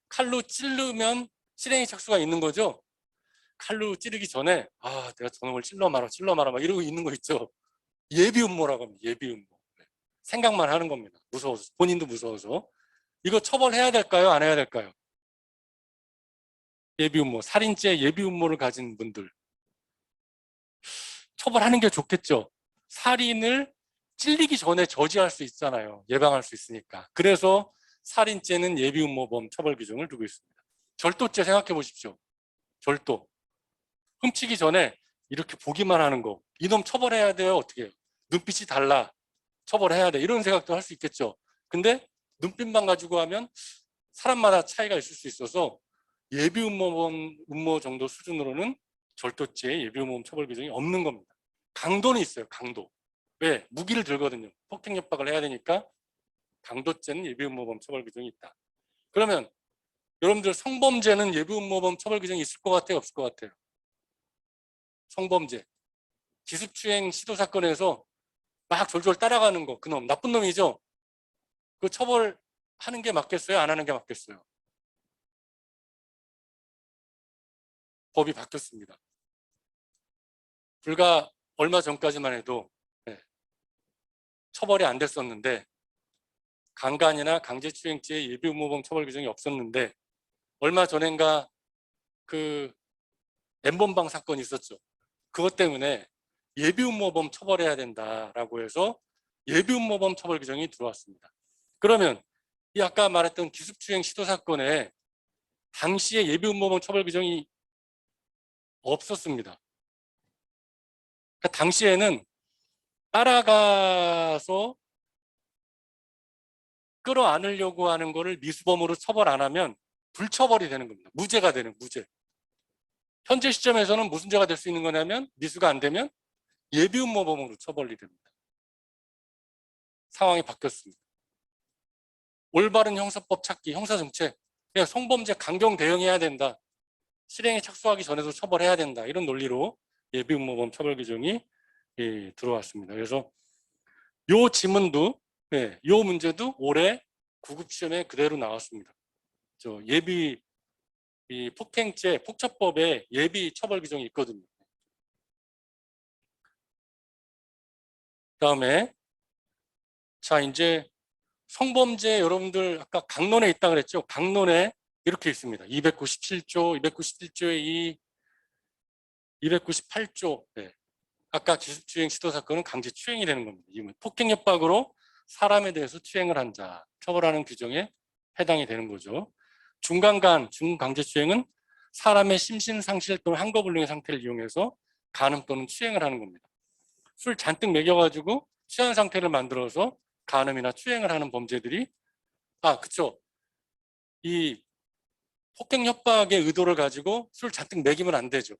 A: 칼로 찌르면 실행의 착수가 있는 거죠. 칼로 찌르기 전에 내가 저놈을 찔러 말아 막 이러고 있는 거 있죠. 예비음모라고 합니다. 예비음모. 생각만 하는 겁니다. 무서워서. 본인도 무서워서. 이거 처벌해야 될까요? 안 해야 될까요? 예비음모. 살인죄 예비음모를 가진 분들. 처벌하는 게 좋겠죠. 살인을 찔리기 전에 저지할 수 있잖아요. 예방할 수 있으니까. 그래서 살인죄는 예비음모범 처벌 규정을 두고 있습니다. 절도죄 생각해 보십시오. 절도. 훔치기 전에 이렇게 보기만 하는 거. 이놈 처벌해야 돼요. 어떻게 해요? 눈빛이 달라. 처벌해야 돼. 이런 생각도 할 수 있겠죠. 근데 눈빛만 가지고 하면 사람마다 차이가 있을 수 있어서 음모 정도 수준으로는 절도죄 예비음모범 처벌 규정이 없는 겁니다. 강도는 있어요. 강도. 왜? 무기를 들거든요. 폭행 협박을 해야 되니까 강도죄는 예비음모범 처벌 규정이 있다. 그러면 여러분들 성범죄는 예비음모범 처벌 규정이 있을 것 같아요? 없을 것 같아요? 성범죄. 기습추행 시도 사건에서 막 졸졸 따라가는 거, 그놈 나쁜 놈이죠. 그 처벌하는 게 맞겠어요? 안 하는 게 맞겠어요? 법이 바뀌었습니다. 불과 얼마 전까지만 해도 처벌이 안 됐었는데, 강간이나 강제추행죄 예비음모범 처벌 규정이 없었는데, 얼마 전엔가 그 N번방 사건이 있었죠. 그것 때문에 예비음모범 처벌해야 된다라고 해서 예비음모범 처벌 규정이 들어왔습니다. 그러면 이 아까 말했던 기습추행 시도 사건에 당시에 예비음모범 처벌 규정이 없었습니다. 그러니까 당시에는 따라가서 끌어안으려고 하는 거를 미수범으로 처벌 안 하면 불처벌이 되는 겁니다. 무죄가 되는, 무죄. 현재 시점에서는 무슨 죄가 될 수 있는 거냐면, 미수가 안 되면 예비음모범으로 처벌이 됩니다. 상황이 바뀌었습니다. 올바른 형사법 찾기, 형사정책, 그냥 성범죄 강경 대응해야 된다. 실행에 착수하기 전에도 처벌해야 된다. 이런 논리로 예비음모범 처벌 규정이 들어왔습니다. 그래서 요 지문도, 요 문제도 올해 구급시험에 그대로 나왔습니다. 예비 폭행죄, 폭처법에 예비 처벌 규정이 있거든요. 그다음에 자, 이제 성범죄 여러분들 아까 강론에 있다 그랬죠? 강론에 이렇게 있습니다. 297조, 297조의 2, 298조. 아까 기습추행 시도 사건은 강제추행이 되는 겁니다. 폭행 협박으로 사람에 대해서 추행을 한 자, 처벌하는 규정에 해당이 되는 거죠. 중간간, 중강제추행은 사람의 심신상실 또는 한거불능의 상태를 이용해서 간음 또는 추행을 하는 겁니다. 술 잔뜩 먹여가지고 취한 상태를 만들어서 간음이나 추행을 하는 범죄들이, 그쵸. 이 폭행 협박의 의도를 가지고 술 잔뜩 먹이면 안 되죠.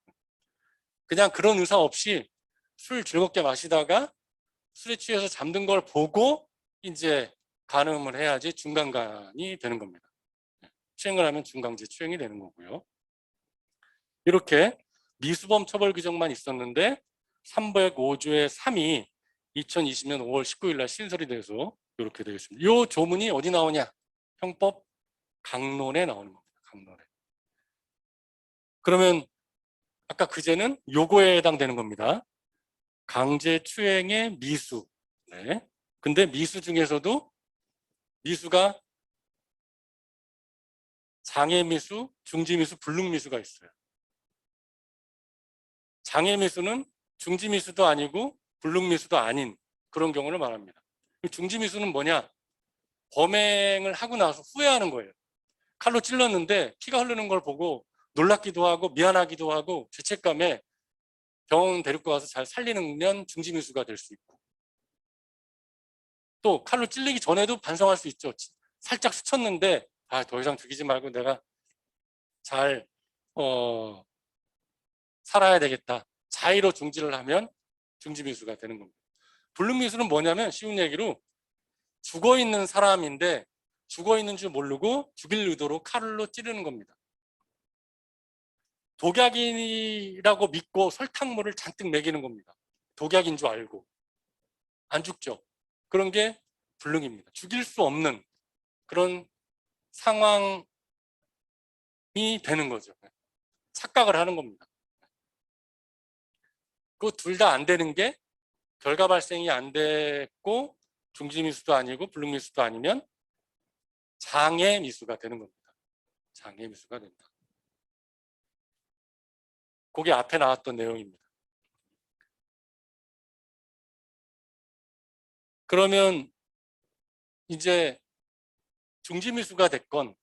A: 그냥 그런 의사 없이 술 즐겁게 마시다가 술에 취해서 잠든 걸 보고 이제 간음을 해야지 중간간이 되는 겁니다. 추행을 하면 중강제 추행이 되는 거고요. 이렇게 미수범 처벌 규정만 있었는데 305조의 3이 2020년 5월 19일 날 신설이 돼서 이렇게 되어 있습니다. 이 조문이 어디 나오냐? 형법 강론에 나오는 겁니다. 강론에. 그러면 아까 그제는 요거에 해당되는 겁니다. 강제추행의 미수. 근데 미수 중에서도 미수가 장애미수, 중지미수, 불능미수가 있어요. 장애미수는 중지미수도 아니고 불능미수도 아닌 그런 경우를 말합니다. 중지미수는 뭐냐? 범행을 하고 나서 후회하는 거예요. 칼로 찔렀는데 피가 흐르는 걸 보고 놀랍기도 하고 미안하기도 하고 죄책감에 병원 데리고 가서 잘 살리는 중지미수가 될 수 있고, 또 칼로 찔리기 전에도 반성할 수 있죠. 살짝 스쳤는데 더 이상 죽이지 말고 내가 잘 살아야 되겠다. 자의로 중지를 하면 중지미수가 되는 겁니다. 불능미수는 뭐냐면 쉬운 얘기로 죽어있는 사람인데 죽어있는 줄 모르고 죽일 의도로 칼로 찌르는 겁니다. 독약이라고 믿고 설탕물을 잔뜩 먹이는 겁니다. 독약인 줄 알고. 안 죽죠. 그런 게 불능입니다. 죽일 수 없는 그런 상황이 되는 거죠. 착각을 하는 겁니다. 그 둘 다 안 되는 게 결과 발생이 안 됐고 중지미수도 아니고 불능미수도 아니면 장애미수가 되는 겁니다. 장애미수가 된다. 그게 앞에 나왔던 내용입니다. 그러면 이제 중지미수가 됐건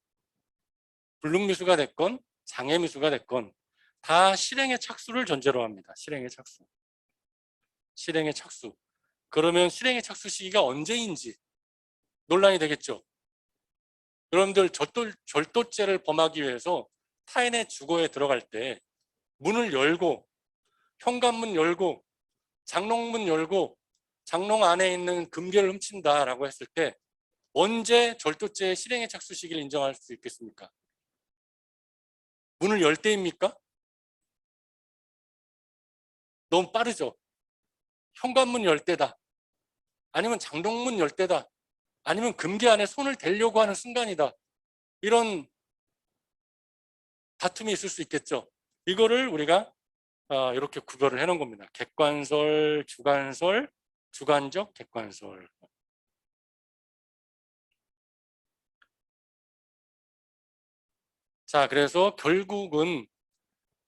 A: 불능미수가 됐건 장애미수가 됐건 다 실행의 착수를 전제로 합니다. 실행의 착수. 실행의 착수. 그러면 실행의 착수 시기가 언제인지 논란이 되겠죠. 여러분들 절도죄를 범하기 위해서 타인의 주거에 들어갈 때 문을 열고 현관문 열고 장롱문 열고 장롱 안에 있는 금괴를 훔친다라고 했을 때 언제 절도죄의 실행의 착수 시기를 인정할 수 있겠습니까? 문을 열 때입니까? 너무 빠르죠. 현관문 열 때다. 아니면 장롱문 열 때다. 아니면 금괴 안에 손을 대려고 하는 순간이다. 이런 다툼이 있을 수 있겠죠. 이거를 우리가 이렇게 구별을 해놓은 겁니다. 객관설, 주관설, 주관적, 객관설. 자, 그래서 결국은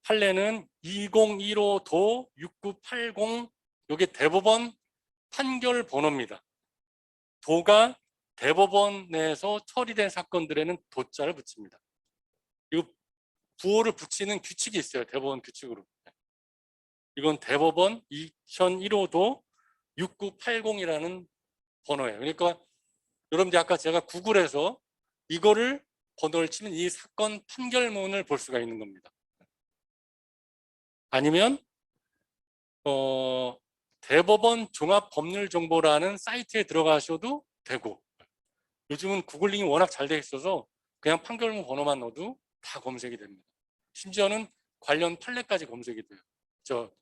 A: 판례는 2015도 6980 이게 대법원 판결 번호입니다. 도가 대법원 내에서 처리된 사건들에는 도자를 붙입니다. 이거 부호를 붙이는 규칙이 있어요. 대법원 규칙으로. 이건 대법원 2015도 6980이라는 번호예요. 그러니까 여러분들 아까 제가 구글에서 이거를 번호를 치면 이 사건 판결문을 볼 수가 있는 겁니다. 아니면 대법원 종합법률정보라는 사이트에 들어가셔도 되고, 요즘은 구글링이 워낙 잘 돼 있어서 그냥 판결문 번호만 넣어도 다 검색이 됩니다. 심지어는 관련 판례까지 검색이 돼요. 저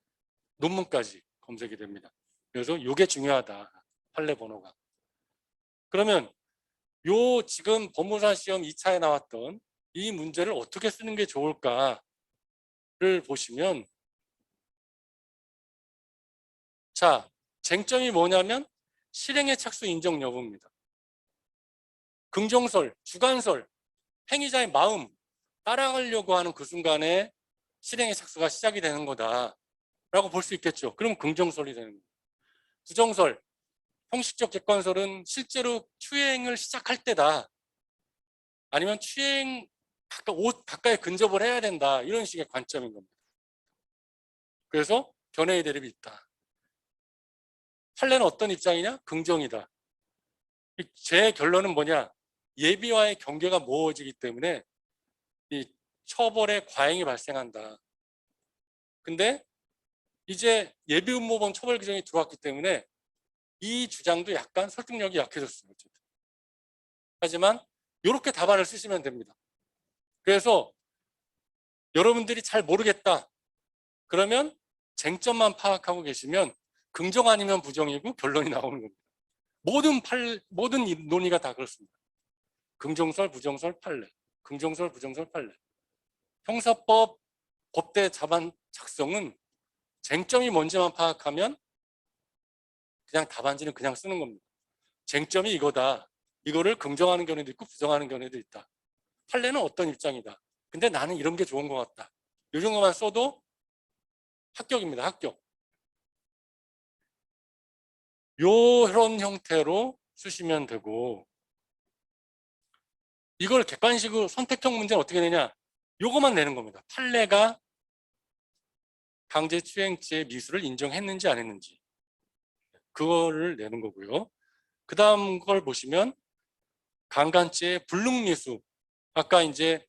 A: 논문까지 검색이 됩니다. 그래서 이게 중요하다. 판례 번호가. 그러면 요 지금 법무사 시험 2차에 나왔던 이 문제를 어떻게 쓰는 게 좋을까를 보시면, 자, 쟁점이 뭐냐면 실행의 착수 인정 여부입니다. 긍정설, 주관설, 행위자의 마음 따라가려고 하는 그 순간에 실행의 착수가 시작이 되는 거다라고 볼 수 있겠죠. 그럼 긍정설이 되는 거예요. 부정설, 형식적 객관설은 실제로 추행을 시작할 때다. 아니면 추행 옷 가까이 근접을 해야 된다. 이런 식의 관점인 겁니다. 그래서 견해의 대립이 있다. 판례는 어떤 입장이냐? 긍정이다. 제 결론은 뭐냐? 예비와의 경계가 모호해지기 때문에 이 처벌의 과잉이 발생한다. 근데 이제 예비음모범 처벌 규정이 들어왔기 때문에 이 주장도 약간 설득력이 약해졌어요. 하지만 이렇게 답안을 쓰시면 됩니다. 그래서 여러분들이 잘 모르겠다. 그러면 쟁점만 파악하고 계시면 긍정 아니면 부정이고 결론이 나오는 겁니다. 모든 논의가 다 그렇습니다. 긍정설, 부정설, 판례. 긍정설, 부정설, 판례. 형사법 법대 답안 작성은 쟁점이 뭔지만 파악하면 그냥 답안지는 그냥 쓰는 겁니다. 쟁점이 이거다. 이거를 긍정하는 견해도 있고 부정하는 견해도 있다. 판례는 어떤 입장이다. 근데 나는 이런 게 좋은 것 같다. 이 정도만 써도 합격입니다. 합격. 이런 형태로 쓰시면 되고, 이걸 객관식으로 선택형 문제는 어떻게 내냐? 요거만 내는 겁니다. 판례가 강제추행죄 미수를 인정했는지 안 했는지. 그거를 내는 거고요. 그 다음 걸 보시면 강간죄 불능미수. 아까 이제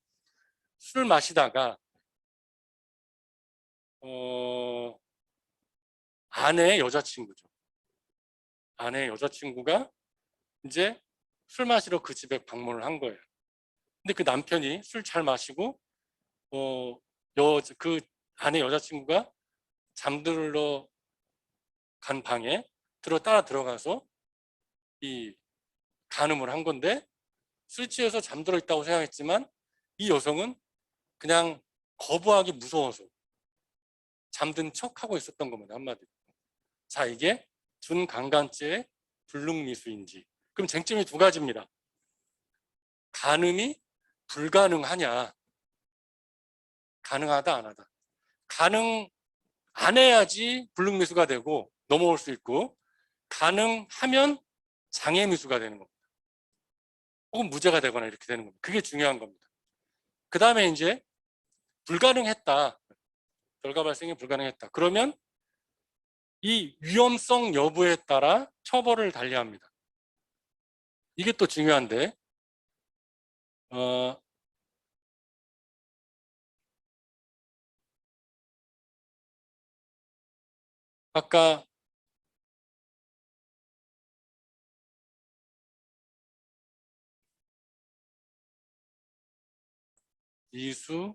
A: 술을 마시다가 아내의 여자친구죠. 아내의 여자친구가 이제 술 마시러 그 집에 방문을 한 거예요. 근데 그 남편이 술 잘 마시고 그 아내 여자친구가 잠들러 간 방에 따라 들어가서 이 간음을 한 건데, 술 취해서 잠들어 있다고 생각했지만 이 여성은 그냥 거부하기 무서워서 잠든 척하고 있었던 겁니다. 한마디로. 자, 이게 준강간죄의 불능미수인지. 그럼 쟁점이 두 가지입니다. 간음이 불가능하냐, 가능하다 안 하다. 가능 안 해야지 불능미수가 되고 넘어올 수 있고, 가능하면 장애미수가 되는 겁니다. 혹은 무죄가 되거나 이렇게 되는 겁니다. 그게 중요한 겁니다. 그 다음에 이제 불가능했다. 결과 발생이 불가능했다. 그러면 이 위험성 여부에 따라 처벌을 달리합니다. 이게 또 중요한데 아까 이수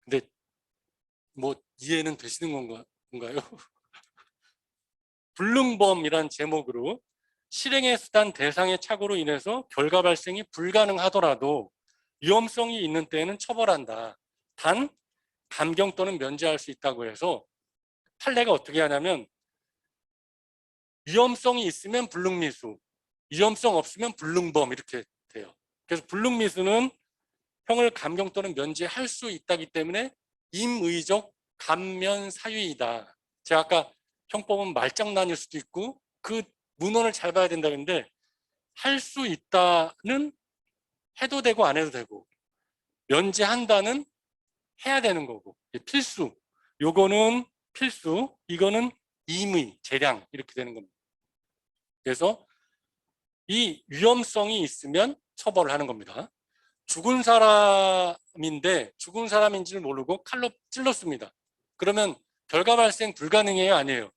A: 근데 뭐 이해는 되시는 건가요? 불능범이란 제목으로 실행의 수단 대상의 착오로 인해서 결과 발생이 불가능하더라도 위험성이 있는 때에는 처벌한다. 단 감경 또는 면제할 수 있다고 해서 판례가 어떻게 하냐면 위험성이 있으면 불능미수, 위험성 없으면 불능범 이렇게 돼요. 그래서 불능미수는 형을 감경 또는 면제할 수 있다기 때문에 임의적 감면 사유이다. 제가 아까 형법은 말장난일 수도 있고 그 문헌을 잘 봐야 된다는데 할 수 있다는 해도 되고 안 해도 되고 면제한다는 해야 되는 거고 필수 요거는 필수 이거는 임의 재량 이렇게 되는 겁니다. 그래서 이 위험성이 있으면 처벌을 하는 겁니다. 죽은 사람인데 죽은 사람인지를 모르고 칼로 찔렀습니다. 그러면 결과 발생 불가능해요? 아니에요?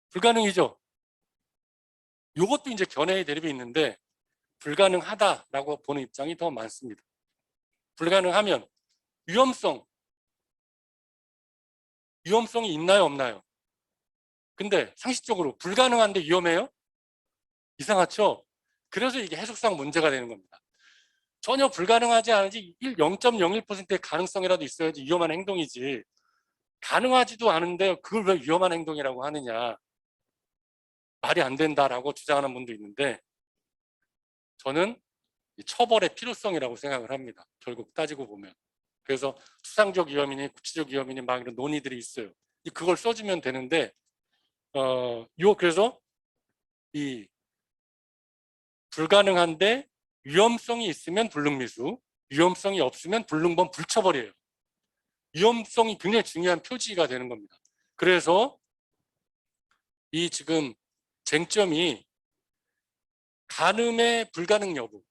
A: 불가능이죠. 이것도 이제 견해의 대립이 있는데 불가능하다라고 보는 입장이 더 많습니다. 불가능하면 위험성이 있나요? 없나요? 근데 상식적으로 불가능한데 위험해요? 이상하죠? 그래서 이게 해석상 문제가 되는 겁니다. 전혀 불가능하지 않은지 0.01%의 가능성이라도 있어야지 위험한 행동이지 가능하지도 않은데 그걸 왜 위험한 행동이라고 하느냐 말이 안 된다라고 주장하는 분도 있는데 저는 처벌의 필요성이라고 생각을 합니다. 결국 따지고 보면. 그래서 추상적 위험이니 구체적 위험이니 막 이런 논의들이 있어요. 그걸 써주면 되는데 그래서 이 불가능한데 위험성이 있으면 불능미수, 위험성이 없으면 불능범 불처벌이에요. 위험성이 굉장히 중요한 표지가 되는 겁니다. 그래서 이 지금 쟁점이 간음의 불가능 여부,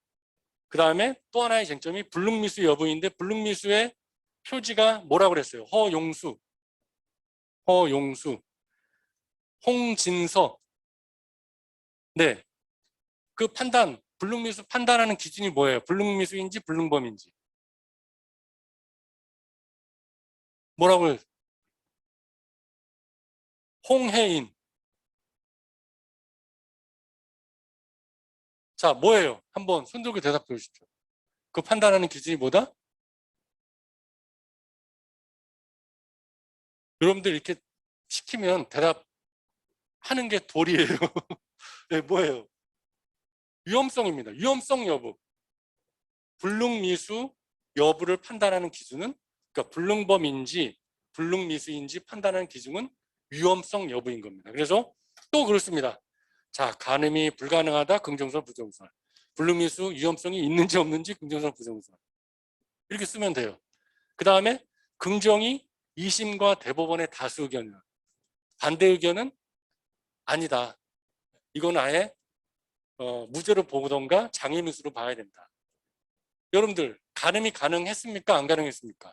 A: 그 다음에 또 하나의 쟁점이 불능미수 여부인데 불능미수의 표지가 뭐라고 그랬어요? 허용수, 홍진서. 네, 그 판단, 불능미수 판단하는 기준이 뭐예요? 불능미수인지 불능범인지. 뭐라고 홍해인. 자, 뭐예요? 한번 손 들고 대답해 주십시오. 그 판단하는 기준이 뭐다? 여러분들 이렇게 시키면 대답하는 게 도리예요. 네, 뭐예요? 위험성입니다. 위험성 여부. 불능미수 여부를 판단하는 기준은 그러니까 불능범인지 불능미수인지 판단하는 기준은 위험성 여부인 겁니다. 그래서 또 그렇습니다. 자, 간음이 불가능하다 긍정설 부정설. 불능미수 위험성이 있는지 없는지 긍정설 부정설. 이렇게 쓰면 돼요. 그 다음에 긍정이 2심과 대법원의 다수 의견이야. 반대 의견은 아니다. 이건 아예 무죄로 보던가 장애미수로 봐야 된다. 여러분들 간음이 가능했습니까? 안 가능했습니까?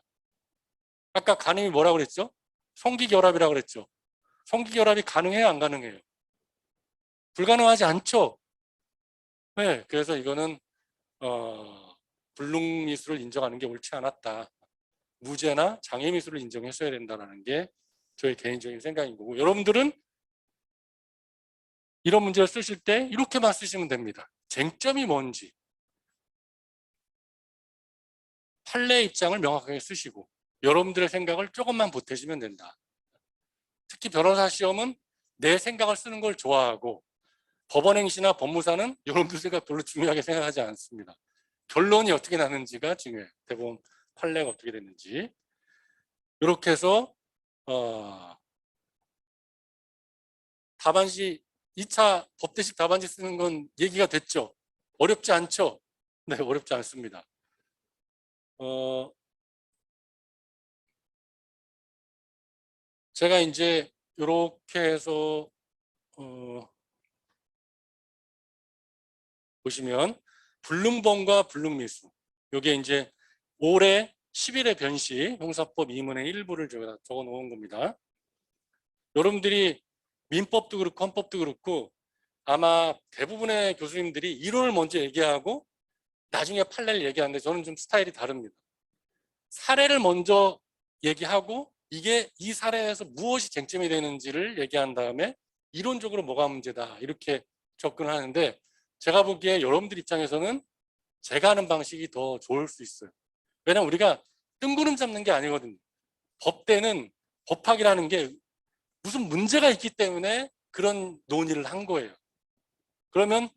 A: 아까 간음이 뭐라고 그랬죠? 성기결합이라고 그랬죠. 성기결합이 가능해요? 안 가능해요? 불가능하지 않죠? 네, 그래서 이거는 불능미수를 인정하는 게 옳지 않았다. 무죄나 장애미수를 인정했어야 된다는 게 저의 개인적인 생각인 거고 여러분들은 이런 문제를 쓰실 때 이렇게만 쓰시면 됩니다. 쟁점이 뭔지 판례 입장을 명확하게 쓰시고 여러분들의 생각을 조금만 보태시면 된다. 특히 변호사 시험은 내 생각을 쓰는 걸 좋아하고 법원행시나 법무사는 여러분들 생각 별로 중요하게 생각하지 않습니다. 결론이 어떻게 나는지가 중요해요. 대법원 판례가 어떻게 됐는지. 이렇게 해서 답안지 2차 법대식 답안지 쓰는 건 얘기가 됐죠. 어렵지 않죠? 네, 어렵지 않습니다. 제가 이제 이렇게 해서 보시면 불능범과 불능미수, 이게 이제 올해 10일의 변시 형사법 이문의 일부를 제가 적어 놓은 겁니다. 여러분들이 민법도 그렇고 헌법도 그렇고 아마 대부분의 교수님들이 이론을 먼저 얘기하고 나중에 판례를 얘기하는데 저는 좀 스타일이 다릅니다. 사례를 먼저 얘기하고 이게 이 사례에서 무엇이 쟁점이 되는지를 얘기한 다음에 이론적으로 뭐가 문제다 이렇게 접근하는데, 제가 보기에 여러분들 입장에서는 제가 하는 방식이 더 좋을 수 있어요. 왜냐하면 우리가 뜬구름 잡는 게 아니거든요. 법대는 법학이라는 게 무슨 문제가 있기 때문에 그런 논의를 한 거예요. 그러면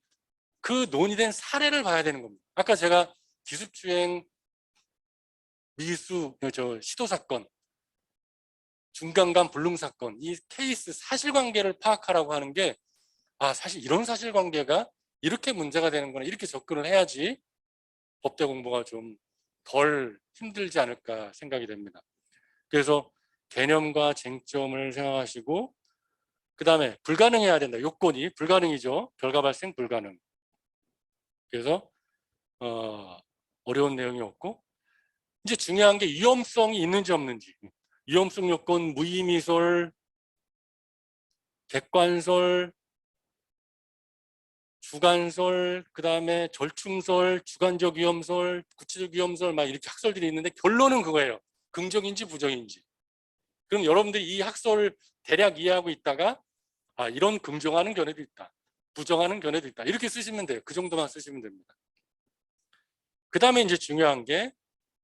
A: 그 논의된 사례를 봐야 되는 겁니다. 아까 제가 기습주행, 미수, 시도사건, 중간간 불능사건, 이 케이스 사실관계를 파악하라고 하는 게, 사실 이런 사실관계가 이렇게 문제가 되는구나, 이렇게 접근을 해야지 법대 공부가 좀 덜 힘들지 않을까 생각이 됩니다. 그래서 개념과 쟁점을 생각하시고, 그 다음에 불가능해야 된다. 요건이 불가능이죠. 결과 발생 불가능. 그래서 어려운 내용이 없고, 이제 중요한 게 위험성이 있는지 없는지. 위험성 요건, 무의미설, 객관설, 주관설, 그 다음에 절충설, 주관적 위험설, 구체적 위험설, 막 이렇게 학설들이 있는데 결론은 그거예요. 긍정인지 부정인지. 그럼 여러분들이 이 학설을 대략 이해하고 있다가 이런 긍정하는 견해도 있다, 부정하는 견해도 있다, 이렇게 쓰시면 돼요. 그 정도만 쓰시면 됩니다. 그 다음에 이제 중요한 게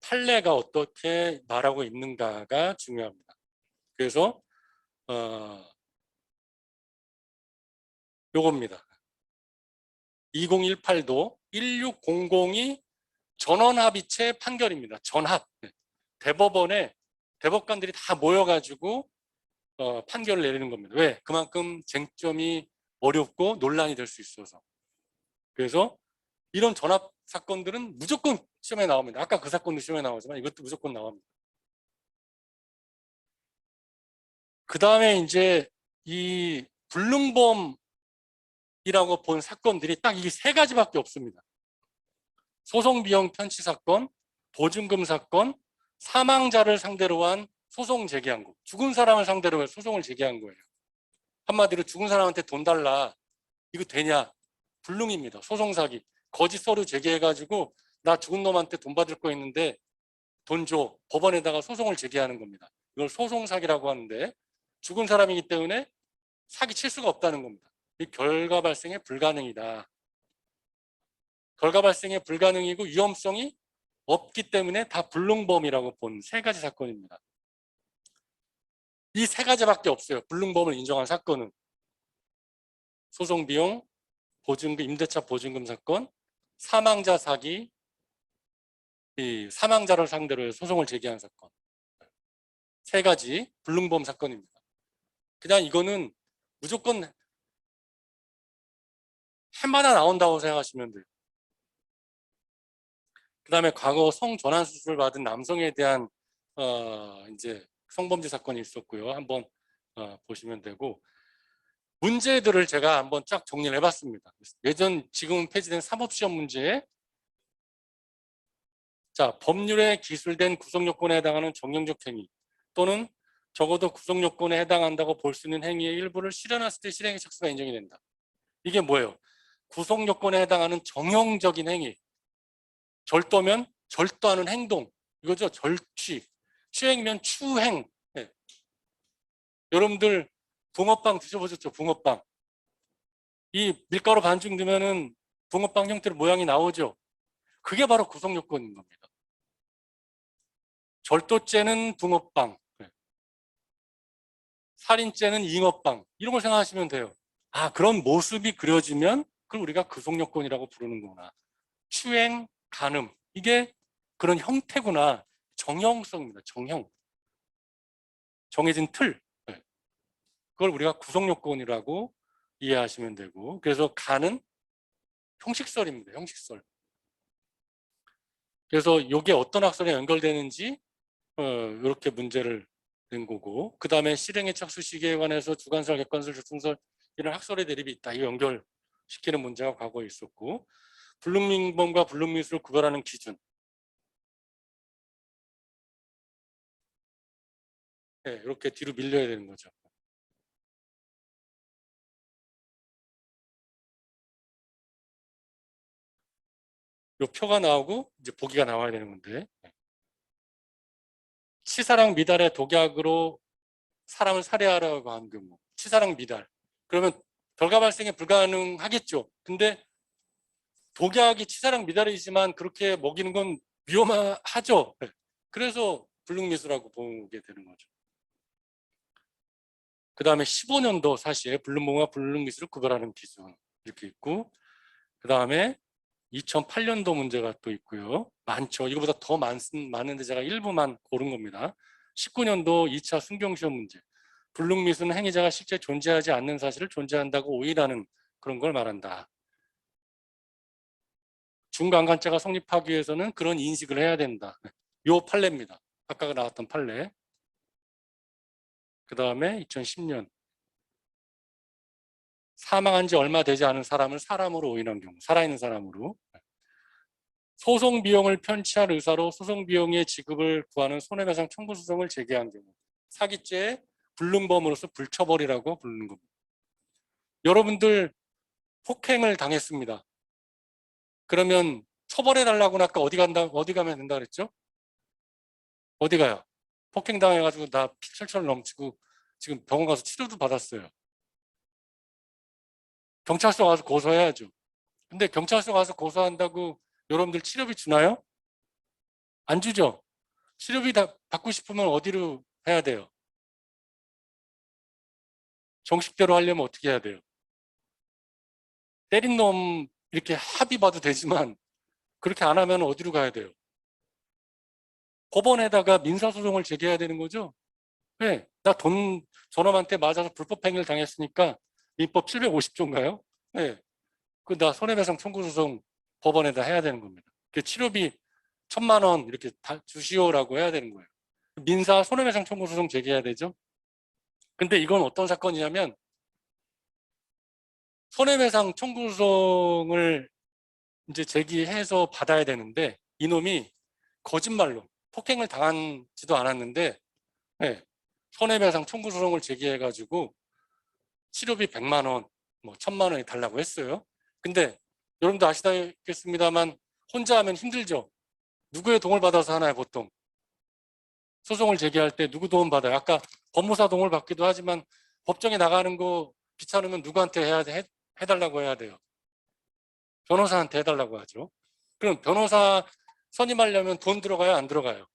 A: 판례가 어떻게 말하고 있는가가 중요합니다. 그래서 요겁니다. 2018도 1600이 전원합의체 판결입니다. 전합. 대법원에 대법관들이 다 모여가지고 판결을 내리는 겁니다. 왜? 그만큼 쟁점이 어렵고 논란이 될 수 있어서. 그래서 이런 전합 사건들은 무조건 시험에 나옵니다. 아까 그 사건도 시험에 나오지만 이것도 무조건 나옵니다. 그 다음에 이제 이 불능범이라고 본 사건들이 딱 이 세 가지밖에 없습니다. 소송비용 편취 사건, 보증금 사건, 사망자를 상대로 한 소송 제기한 거. 죽은 사람을 상대로 소송을 제기한 거예요. 한마디로 죽은 사람한테 돈 달라, 이거 되냐? 불능입니다. 소송 사기. 거짓 서류 제기해가지고 나 죽은 놈한테 돈 받을 거 있는데 돈 줘. 법원에다가 소송을 제기하는 겁니다. 이걸 소송 사기라고 하는데, 죽은 사람이기 때문에 사기 칠 수가 없다는 겁니다. 이 결과 발생에 불가능이다. 결과 발생에 불가능이고 위험성이 없기 때문에 다 불능범이라고 본 세 가지 사건입니다. 이 세 가지밖에 없어요. 불능범을 인정한 사건은 소송비용, 보증금, 임대차 보증금 사건, 사망자 사기, 이 사망자를 상대로 해서 소송을 제기한 사건. 세 가지 불능범 사건입니다. 그냥 이거는 무조건 해마다 나온다고 생각하시면 돼요. 그 다음에 과거 성전환 수술을 받은 남성에 대한 이제 성범죄 사건이 있었고요. 한번 보시면 되고, 문제들을 제가 한번 쫙 정리를 해봤습니다. 지금은 폐지된 사법시험 문제에, 자, 법률에 기술된 구성요건에 해당하는 정형적 행위 또는 적어도 구성요건에 해당한다고 볼 수 있는 행위의 일부를 실현했을 때 실행의 착수가 인정이 된다. 이게 뭐예요? 구성요건에 해당하는 정형적인 행위. 절도면 절도하는 행동, 이거죠. 절취. 추행이면 추행. 네. 여러분들 붕어빵 드셔보셨죠? 붕어빵. 이 밀가루 반죽 넣으면은 붕어빵 형태로 모양이 나오죠. 그게 바로 구성요건인 겁니다. 절도죄는 붕어빵, 살인죄는 잉어빵, 이런 걸 생각하시면 돼요. 그런 모습이 그려지면 그걸 우리가 구성요건이라고 부르는구나. 추행, 간음, 이게 그런 형태구나. 정형성입니다. 정형. 정해진 틀. 그걸 우리가 구성요건이라고 이해하시면 되고, 그래서 간은 형식설입니다. 형식설. 그래서 이게 어떤 학설에 연결되는지 이렇게 문제를 된 거고, 그 다음에 실행의 착수 시기에 관해서 주관설, 객관설, 적중설 이런 학설의 대립이 있다. 이 연결시키는 문제가 과거에 있었고, 불능민범과 불능미수를 구별하는 기준. 네, 이렇게 뒤로 밀려야 되는 거죠. 이 표가 나오고 이제 보기가 나와야 되는 건데, 치사랑 미달의 독약으로 사람을 살해하라고 한 경우, 치사랑 미달. 그러면 결과 발생이 불가능하겠죠. 근데 독약이 치사랑 미달이지만 그렇게 먹이는 건 위험하죠. 그래서 불능미수라고 보게 되는 거죠. 그 다음에 15년도 사시에 불능범과 불능미수를 구별하는 기준 이렇게 있고, 그 다음에 2008년도 문제가 또 있고요. 많죠. 이거보다 더 많은데 제가 일부만 고른 겁니다. 19년도 2차 순경시험 문제. 불능미수는 행위자가 실제 존재하지 않는 사실을 존재한다고 오인하는 그런 걸 말한다. 중간간자가 성립하기 위해서는 그런 인식을 해야 된다. 요 판례입니다. 아까 나왔던 판례. 그 다음에 2010년. 사망한 지 얼마 되지 않은 사람을 사람으로 오인한 경우, 살아있는 사람으로. 소송 비용을 편취할 의사로 소송 비용의 지급을 구하는 손해배상 청구 소송을 제기한 경우, 사기죄의 불능범으로서 불처벌이라고 부르는 겁니다. 여러분들 폭행을 당했습니다. 그러면 처벌해 달라고는 아까 어디 가면 된다 그랬죠? 어디 가요? 폭행 당해가지고 나 피 철철 넘치고 지금 병원 가서 치료도 받았어요. 경찰서 가서 고소해야죠. 근데 경찰서 가서 고소한다고 여러분들 치료비 주나요? 안 주죠. 치료비 다 받고 싶으면 어디로 해야 돼요? 정식대로 하려면 어떻게 해야 돼요? 때린 놈 이렇게 합의 봐도 되지만 그렇게 안 하면 어디로 가야 돼요? 법원에다가 민사소송을 제기해야 되는 거죠? 네, 나 저놈한테 맞아서 불법행위를 당했으니까 민법 750조인가요? 네, 그 나 손해배상 청구소송 법원에다 해야 되는 겁니다. 그 치료비 1,000만 원 이렇게 다 주시오라고 해야 되는 거예요. 민사 손해배상 청구소송 제기해야 되죠? 근데 이건 어떤 사건이냐면 손해배상 청구소송을 이제 제기해서 받아야 되는데 이놈이 거짓말로 폭행을 당한지도 않았는데 네, 손해배상 청구소송을 제기해가지고 치료비 100만 원, 뭐 1,000만 원이 달라고 했어요. 근데 여러분도 아시다겠습니다만 혼자 하면 힘들죠. 누구의 도움을 받아서 하나요, 보통? 소송을 제기할 때 누구 도움 받아요? 아까 법무사 도움을 받기도 하지만 법정에 나가는 거 귀찮으면 누구한테 해달라고 해야 돼요? 변호사한테 해달라고 하죠. 그럼 변호사 선임하려면 돈 들어가요? 안 들어가요?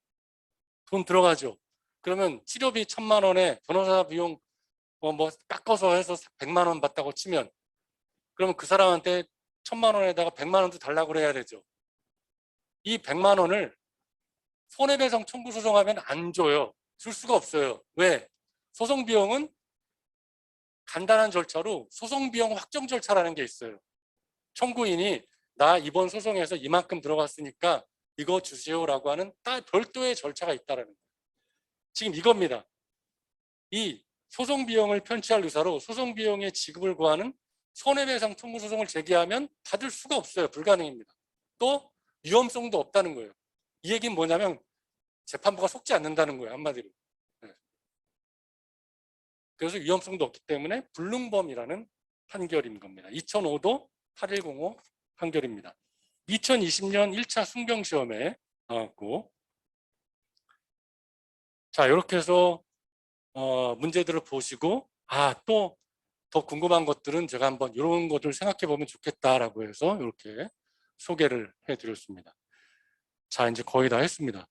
A: 돈 들어가죠. 그러면 치료비 1,000만 원에 변호사 비용 뭐 깎아서 해서 100만 원 받다고 치면 그러면 그 사람한테 1,000만 원에다가 100만 원도 달라고 그래야 되죠. 이 100만 원을 손해배상 청구 소송하면 안 줘요. 줄 수가 없어요. 왜? 소송 비용은 간단한 절차로 소송 비용 확정 절차라는 게 있어요. 청구인이 나 이번 소송에서 이만큼 들어갔으니까 이거 주세요라고 하는 별도의 절차가 있다는 거예요. 지금 이겁니다. 이 소송 비용을 편취할 의사로 소송 비용의 지급을 구하는 손해배상 청구 소송을 제기하면 받을 수가 없어요. 불가능입니다. 또 위험성도 없다는 거예요. 이 얘기는 뭐냐면 재판부가 속지 않는다는 거예요. 한마디로. 네. 그래서 위험성도 없기 때문에 불능범이라는 판결인 겁니다. 2005도 8105 판결입니다. 2020년 1차 순경시험에 나왔고, 자 이렇게 해서 문제들을 보시고 또 더 궁금한 것들은 제가 한번 이런 것들 생각해 보면 좋겠다라고 해서 이렇게 소개를 해드렸습니다. 자 이제 거의 다 했습니다.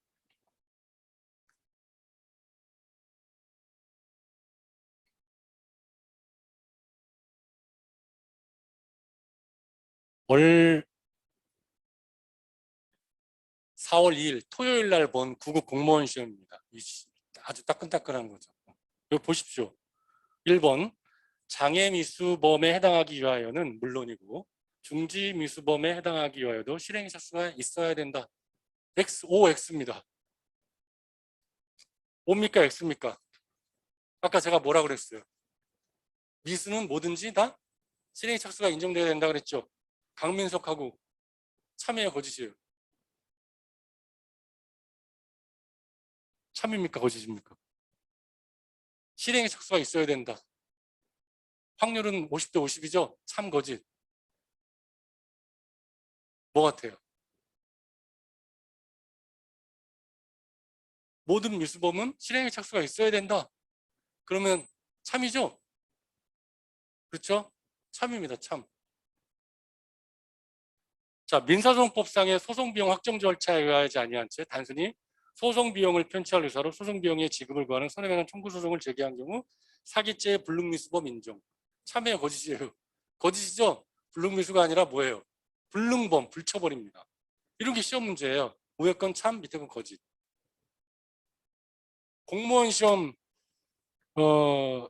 A: 월 4월 2일 토요일 날 본 9급 공무원 시험입니다. 아주 따끈따끈한 거죠. 이거 보십시오. 1번 장애미수범에 해당하기 위하여는 물론이고 중지미수범에 해당하기 위하여도 실행의 착수가 있어야 된다. X, O, X입니다. O입니까? X입니까? 아까 제가 뭐라 그랬어요? 미수는 뭐든지 다 실행의 착수가 인정돼야 된다 그랬죠. 강민석하고 참여의 거짓이에요. 참입니까? 거짓입니까? 실행의 착수가 있어야 된다. 확률은 50대 50이죠? 참 거짓. 뭐 같아요? 모든 미수범은 실행의 착수가 있어야 된다. 그러면 참이죠? 그렇죠? 참입니다. 참. 자, 민사소송법상의 소송비용 확정 절차에 의하지 아니한 채 단순히 소송비용을 편취할 의사로 소송비용의 지급을 구하는 손해배상 청구소송을 제기한 경우 사기죄의 불능미수범 인정. 참여의 거짓이에요. 거짓이죠? 불능미수가 아니라 뭐예요? 불능범, 불처벌입니다. 이런 게 시험 문제예요. 위에 건 참, 밑에 건 거짓. 공무원 시험 어,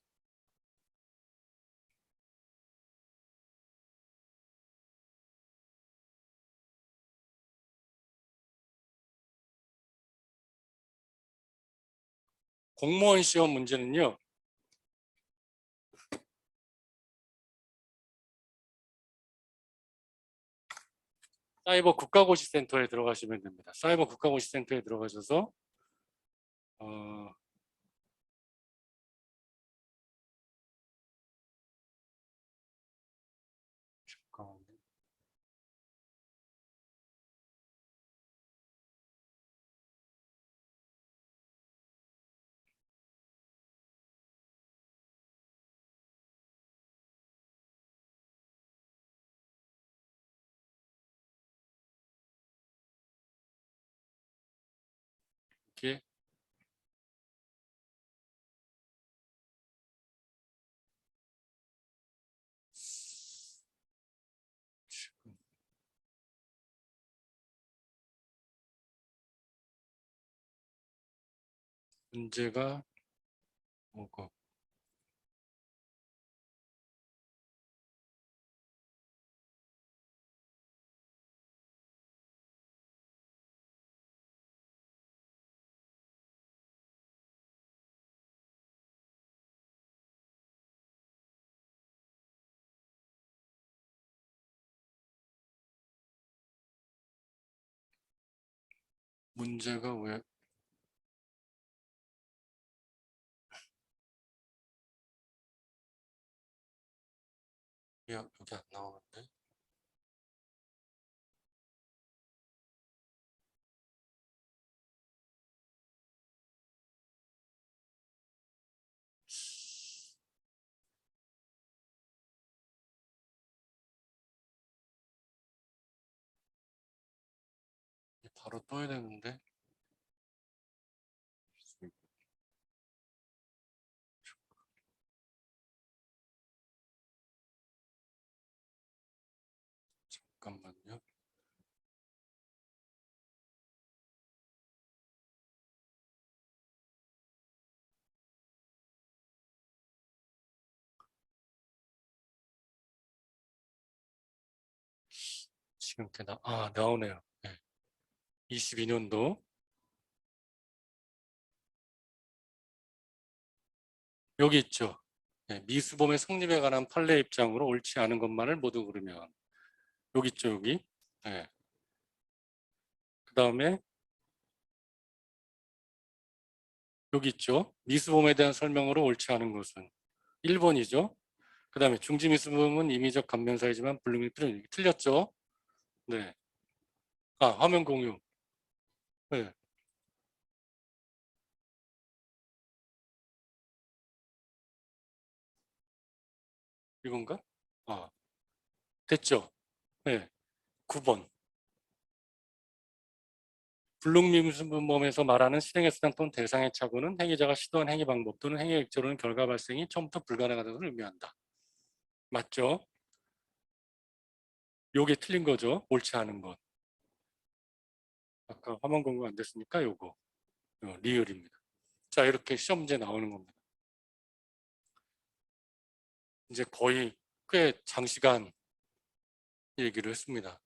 A: 공무원 시험 문제는요. 사이버 국가고시센터에 들어가시면 됩니다. 사이버 국가고시센터에 들어가셔서 잠깐만요. 이렇게 문제가 오고 문제가 왜 여기 안 나오는데? 바로 떠야 되는데. 잠깐만요. 지금 나오네요. 네. 22년도 여기 있죠. 네, 미수범의 성립에 관한 판례 입장으로 옳지 않은 것만을 모두 고르면 여기 있죠. 여기. 네. 그 다음에 여기 있죠. 미수범에 대한 설명으로 옳지 않은 것은 1번이죠. 그 다음에 중지미수범은 임의적 감면사이지만 불능이 필요는 틀렸죠. 네. 화면 공유. 네. 이건가? 아, 됐죠. 네. 9번. 불능미수범에서 말하는 실행의 수단 또는 대상의 착오는 행위자가 시도한 행위 방법 또는 행위의 액조로는 결과 발생이 처음부터 불가능하다는 것을 의미한다. 맞죠? 요게 틀린 거죠. 옳지 않은 것. 아까 화면 공유 안 됐으니까 요거. 리을입니다. 자, 이렇게 시험 문제 나오는 겁니다. 이제 거의 꽤 장시간 얘기를 했습니다.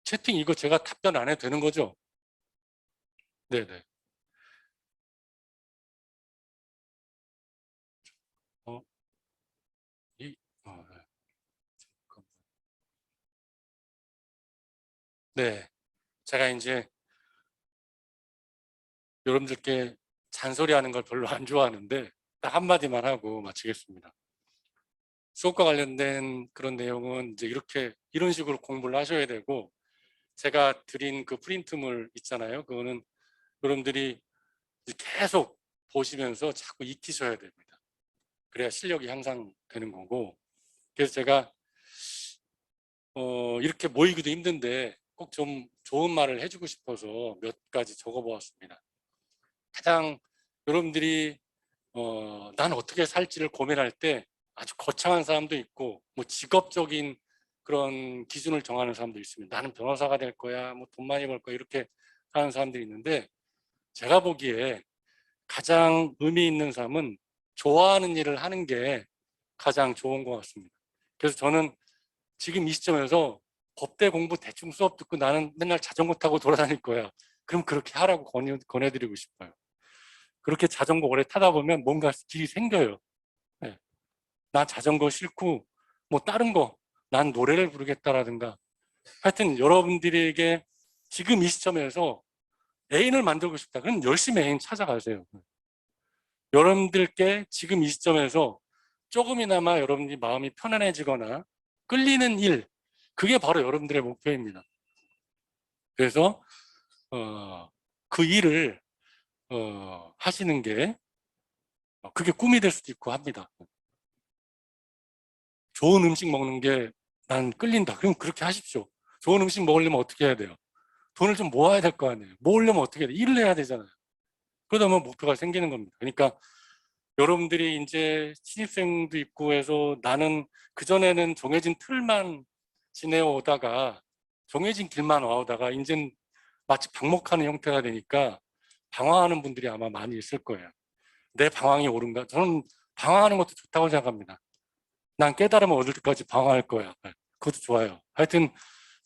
A: 채팅 이거 제가 답변 안 해도 되는 거죠? 네네. 네, 제가 이제 여러분들께 잔소리하는 걸 별로 안 좋아하는데 딱 한마디만 하고 마치겠습니다. 수업과 관련된 그런 내용은 이제 이런 식으로 공부를 하셔야 되고, 제가 드린 그 프린트물 있잖아요. 그거는 여러분들이 계속 보시면서 자꾸 익히셔야 됩니다. 그래야 실력이 향상되는 거고. 그래서 제가 이렇게 모이기도 힘든데 꼭 좀 좋은 말을 해주고 싶어서 몇 가지 적어보았습니다. 가장 여러분들이 난 어떻게 살지를 고민할 때 아주 거창한 사람도 있고, 뭐 직업적인 그런 기준을 정하는 사람도 있습니다. 나는 변호사가 될 거야, 뭐 돈 많이 벌 거야, 이렇게 하는 사람들이 있는데, 제가 보기에 가장 의미 있는 삶은 좋아하는 일을 하는 게 가장 좋은 것 같습니다. 그래서 저는 지금 이 시점에서 법대 공부 대충 수업 듣고 나는 맨날 자전거 타고 돌아다닐 거야, 그럼 그렇게 하라고 권해드리고 싶어요. 그렇게 자전거 오래 타다 보면 뭔가 길이 생겨요. 네. 나 자전거 싫고 뭐 다른 거, 난 노래를 부르겠다라든가, 하여튼 여러분들에게 지금 이 시점에서 애인을 만들고 싶다, 그럼 열심히 애인 찾아가세요. 여러분들께 지금 이 시점에서 조금이나마 여러분들이 마음이 편안해지거나 끌리는 일, 그게 바로 여러분들의 목표입니다. 그래서 그 일을 하시는 게, 그게 꿈이 될 수도 있고 합니다. 좋은 음식 먹는 게 난 끌린다, 그럼 그렇게 하십시오. 좋은 음식 먹으려면 어떻게 해야 돼요? 돈을 좀 모아야 될 거 아니에요. 모으려면 어떻게 해야 돼요? 일을 해야 되잖아요. 그러다 보면 목표가 생기는 겁니다. 그러니까 여러분들이 이제 신입생도 있고 해서 나는 그전에는 정해진 틀만 지내오다가 정해진 길만 와오다가 이제는 마치 방목하는 형태가 되니까 방황하는 분들이 아마 많이 있을 거예요. 내 방황이 옳은가? 저는 방황하는 것도 좋다고 생각합니다. 난 깨달음을 얻을 때까지 방황할 거야. 그것도 좋아요. 하여튼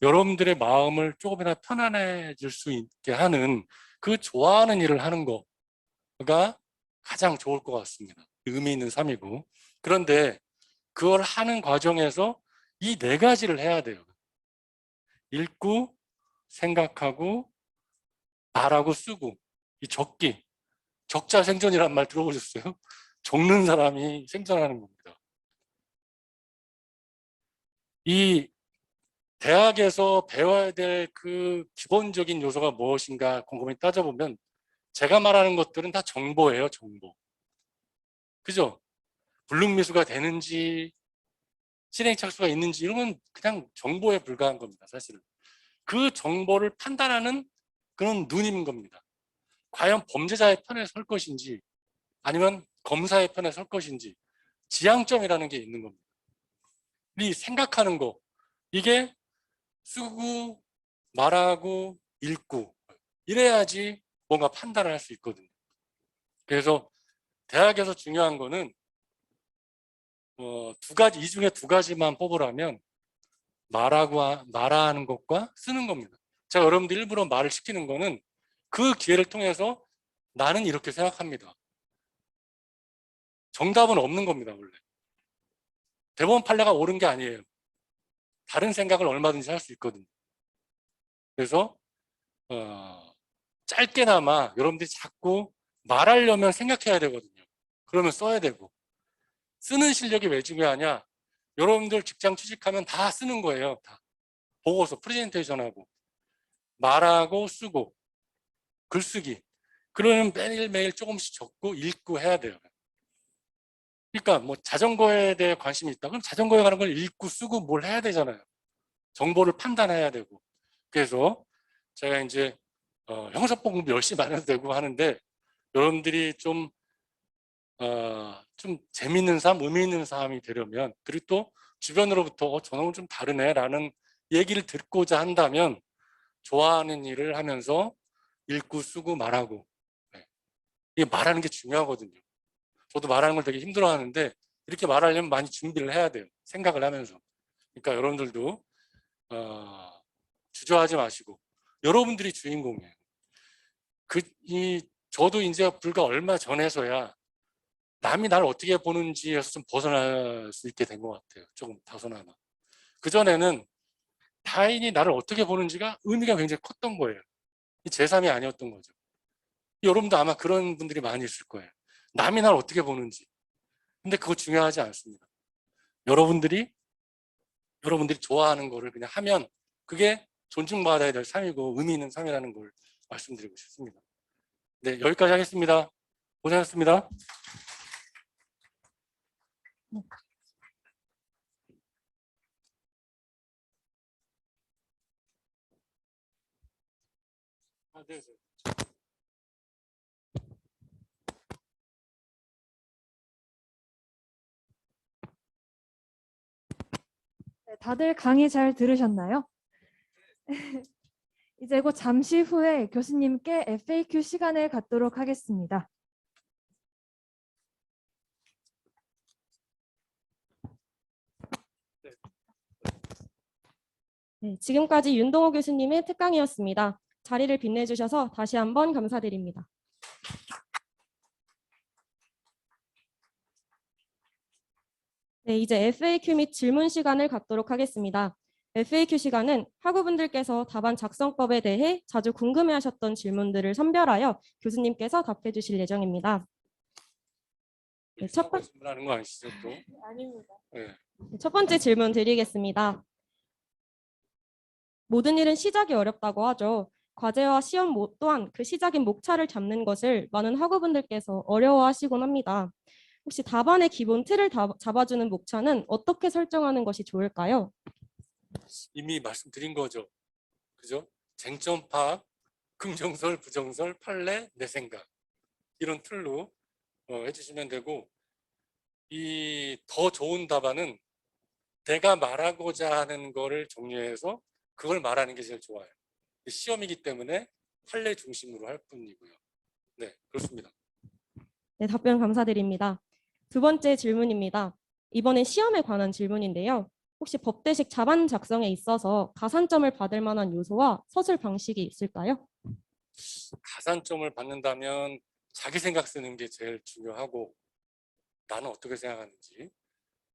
A: 여러분들의 마음을 조금이나 편안해질 수 있게 하는 그 좋아하는 일을 하는 거가 가장 좋을 것 같습니다. 의미 있는 삶이고. 그런데 그걸 하는 과정에서 이 네 가지를 해야 돼요. 읽고, 생각하고, 말하고, 쓰고. 이 적기. 적자 생존이란 말 들어보셨어요? 적는 사람이 생존하는 겁니다. 이 대학에서 배워야 될 그 기본적인 요소가 무엇인가 곰곰이 따져보면 제가 말하는 것들은 다 정보예요, 정보. 그죠? 불능미수가 되는지 실행착수가 있는지 이런 건 그냥 정보에 불과한 겁니다, 사실은. 그 정보를 판단하는 그런 눈인 겁니다. 과연 범죄자의 편에 설 것인지 아니면 검사의 편에 설 것인지 지향점이라는 게 있는 겁니다. 이 생각하는 거, 이게 쓰고 말하고 읽고 이래야지 뭔가 판단을 할 수 있거든요. 그래서 대학에서 중요한 거는 두 가지, 이 중에 두 가지만 뽑으라면 말하는 것과 쓰는 겁니다. 제가 여러분들 일부러 말을 시키는 거는 그 기회를 통해서 나는 이렇게 생각합니다. 정답은 없는 겁니다, 원래. 대법원 판례가 옳은 게 아니에요. 다른 생각을 얼마든지 할 수 있거든요. 그래서 짧게나마 여러분들이 자꾸 말하려면 생각해야 되거든요. 그러면 써야 되고. 쓰는 실력이 왜 중요하냐? 여러분들 직장 취직하면 다 쓰는 거예요. 다. 보고서, 프레젠테이션하고, 말하고 쓰고, 글쓰기. 그러면 매일매일 조금씩 적고 읽고 해야 돼요. 그러니까 뭐 자전거에 대해 관심이 있다. 그럼 자전거에 관한 걸 읽고 쓰고 뭘 해야 되잖아요. 정보를 판단해야 되고. 그래서 제가 이제 형사법 공부 열심히 안 해도 되고 하는데 여러분들이 좀 재밌는 삶, 의미 있는 삶이 되려면, 그리고 또 주변으로부터 저놈은 좀 다르네 라는 얘기를 듣고자 한다면 좋아하는 일을 하면서 읽고 쓰고 말하고, 네. 이게 말하는 게 중요하거든요. 저도 말하는 걸 되게 힘들어 하는데 이렇게 말하려면 많이 준비를 해야 돼요. 생각을 하면서. 그러니까 여러분들도 주저하지 마시고 여러분들이 주인공이에요. 저도 이제 불과 얼마 전에서야 남이 날 어떻게 보는지에서 좀 벗어날 수 있게 된 것 같아요. 조금 벗어나나. 그전에는 타인이 나를 어떻게 보는지가 의미가 굉장히 컸던 거예요. 이 제3이 아니었던 거죠. 여러분도 아마 그런 분들이 많이 있을 거예요. 남이 나를 어떻게 보는지. 근데 그거 중요하지 않습니다. 여러분들이 좋아하는 거를 그냥 하면 그게 존중받아야 될 삶이고 의미 있는 삶이라는 걸 말씀드리고 싶습니다. 네, 여기까지 하겠습니다. 고생하셨습니다. 네.
D: 네, 다들 강의 잘 들으셨나요? 이제 곧 잠시 후에 교수님께 FAQ 시간을 갖도록 하겠습니다.
E: 네, 지금까지 윤동호 교수님의 특강이었습니다. 자리를 빛내주셔서 다시 한번 감사드립니다. 네, 이제 FAQ 및 질문 시간을 갖도록 하겠습니다. FAQ 시간은 학우분들께서 답안 작성법에 대해 자주 궁금해하셨던 질문들을 선별하여 교수님께서 답해 주실 예정입니다. 네,
A: 질문하는 거 아니시죠? 또?
E: 아닙니다.
A: 네.
E: 첫 번째 질문 드리겠습니다. 모든 일은 시작이 어렵다고 하죠. 과제와 시험 또한 그 시작인 목차를 잡는 것을 많은 학우분들께서 어려워하시곤 합니다. 혹시 답안의 기본 틀을 잡아주는 목차는 어떻게 설정하는 것이 좋을까요?
A: 이미 말씀드린 거죠. 그죠? 쟁점 파악, 긍정설, 부정설, 판례, 내 생각. 이런 틀로 해주시면 되고, 이 더 좋은 답안은 내가 말하고자 하는 거를 정리해서 그걸 말하는 게 제일 좋아요. 시험이기 때문에 판례 중심으로 할 뿐이고요. 네, 그렇습니다.
E: 네, 답변 감사드립니다. 두 번째 질문입니다. 이번엔 시험에 관한 질문인데요. 혹시 법대식 답안 작성에 있어서 가산점을 받을 만한 요소와 서술 방식이 있을까요?
A: 가산점을 받는다면 자기 생각 쓰는 게 제일 중요하고 나는 어떻게 생각하는지,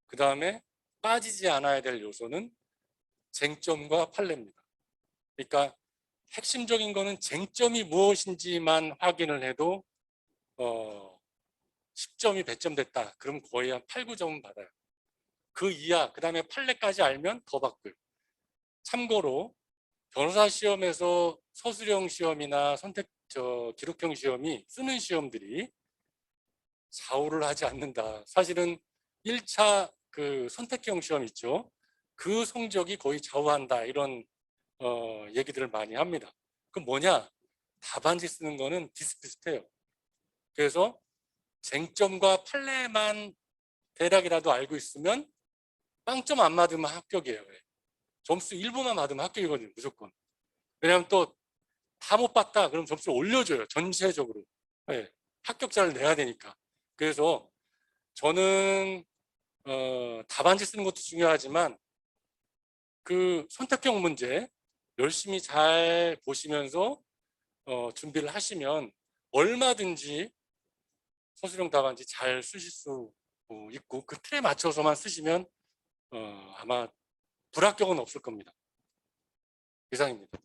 A: 그 다음에 빠지지 않아야 될 요소는 쟁점과 판례입니다. 그러니까 핵심적인 거는 쟁점이 무엇인지만 확인을 해도 10점이 배점됐다. 그럼 거의 한 8, 9점은 받아요. 그 이하, 그 다음에 판례까지 알면 더 받고요. 참고로 변호사 시험에서 서술형 시험이나 기록형 시험이 쓰는 시험들이 좌우를 하지 않는다. 사실은 1차 그 선택형 시험 있죠. 그 성적이 거의 좌우한다. 이런 얘기들을 많이 합니다. 그럼 뭐냐? 답안지 쓰는 거는 비슷비슷해요. 그래서 쟁점과 판례만 대략이라도 알고 있으면 빵점 안 맞으면 합격이에요. 점수 1분만 받으면 합격이거든요. 무조건. 왜냐하면 또 다 못 봤다. 그럼 점수를 올려줘요. 전체적으로. 네, 합격자를 내야 되니까. 그래서 저는 답안지 쓰는 것도 중요하지만 그 선택형 문제 열심히 잘 보시면서 준비를 하시면 얼마든지 서술형 답안지 잘 쓰실 수 있고 그 틀에 맞춰서만 쓰시면 아마 불합격은 없을 겁니다. 이상입니다.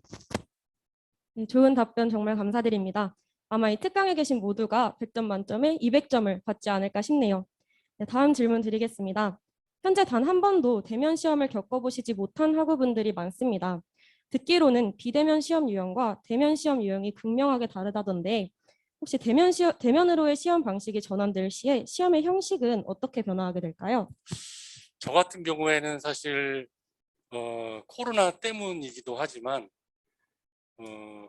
E: 네, 좋은 답변 정말 감사드립니다. 아마 이 특강에 계신 모두가 100점 만점에 200점을 받지 않을까 싶네요. 네, 다음 질문 드리겠습니다. 현재 단 한 번도 대면 시험을 겪어보시지 못한 학우분들이 많습니다. 듣기로는 비대면 시험 유형과 대면 시험 유형이 극명하게 다르다던데 혹시 대면으로의 시험 방식이 전환될 시에 시험의 형식은 어떻게 변화하게 될까요?
A: 저 같은 경우에는 사실 코로나 때문이기도 하지만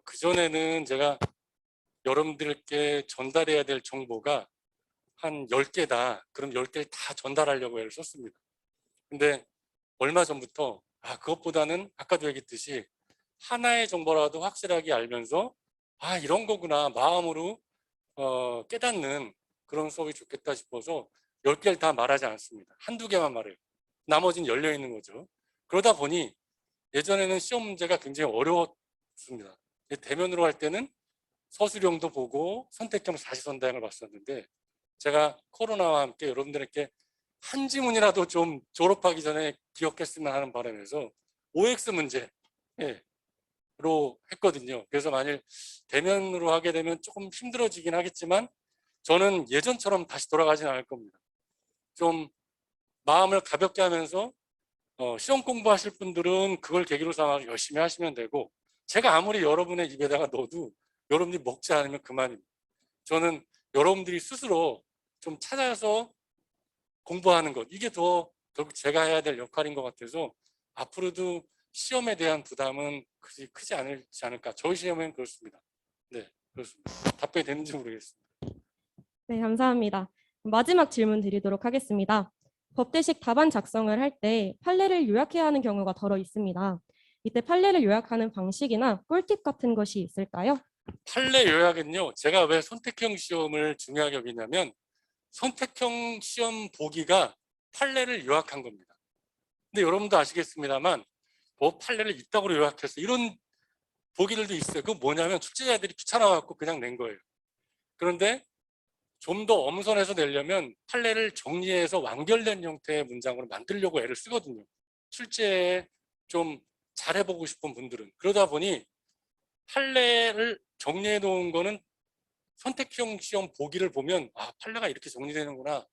A: 그전에는 제가 여러분들께 전달해야 될 정보가 한 10개다. 그럼 10개를 다 전달하려고 애를 썼습니다. 근데 얼마 전부터 그것보다는 아까도 얘기했듯이 하나의 정보라도 확실하게 알면서 이런 거구나 마음으로 깨닫는 그런 수업이 좋겠다 싶어서 10개를 다 말하지 않습니다. 한두 개만 말해요. 나머지는 열려 있는 거죠. 그러다 보니 예전에는 시험 문제가 굉장히 어려웠습니다. 대면으로 할 때는 서술형도 보고 선택형 사시선다형을 봤었는데 제가 코로나와 함께 여러분들에게 한 지문이라도 좀 졸업하기 전에 기억했으면 하는 바람에서 OX 문제 로 했거든요. 그래서 만일 대면으로 하게 되면 조금 힘들어지긴 하겠지만 저는 예전처럼 다시 돌아가지는 않을 겁니다. 좀 마음을 가볍게 하면서 시험 공부하실 분들은 그걸 계기로 삼아서 열심히 하시면 되고, 제가 아무리 여러분의 입에다가 넣어도 여러분들이 먹지 않으면 그만입니다. 저는 여러분들이 스스로 좀 찾아서 공부하는 것, 이게 더 결국 제가 해야 될 역할인 것 같아서 앞으로도 시험에 대한 부담은 크지 않을까. 저희 시험은 그렇습니다. 네, 그렇습니다. 답변이 되는지 모르겠습니다.
E: 네, 감사합니다. 마지막 질문 드리도록 하겠습니다. 법대식 답안 작성을 할 때 판례를 요약해야 하는 경우가 더러 있습니다. 이때 판례를 요약하는 방식이나 꿀팁 같은 것이 있을까요?
A: 판례 요약은요, 제가 왜 선택형 시험을 중요하게 여기냐면 선택형 시험 보기가 판례를 요약한 겁니다. 근데 여러분도 아시겠습니다만 뭐 판례를 이따구로 요약해서 이런 보기들도 있어요. 그건 뭐냐면 출제자들이 귀찮아갖고 그냥 낸 거예요. 그런데 좀 더 엄선해서 내려면 판례를 정리해서 완결된 형태의 문장으로 만들려고 애를 쓰거든요. 출제에 좀 잘해보고 싶은 분들은. 그러다 보니 판례를 정리해 놓은 거는 선택형 시험 보기를 보면 아, 판례가 이렇게 정리되는구나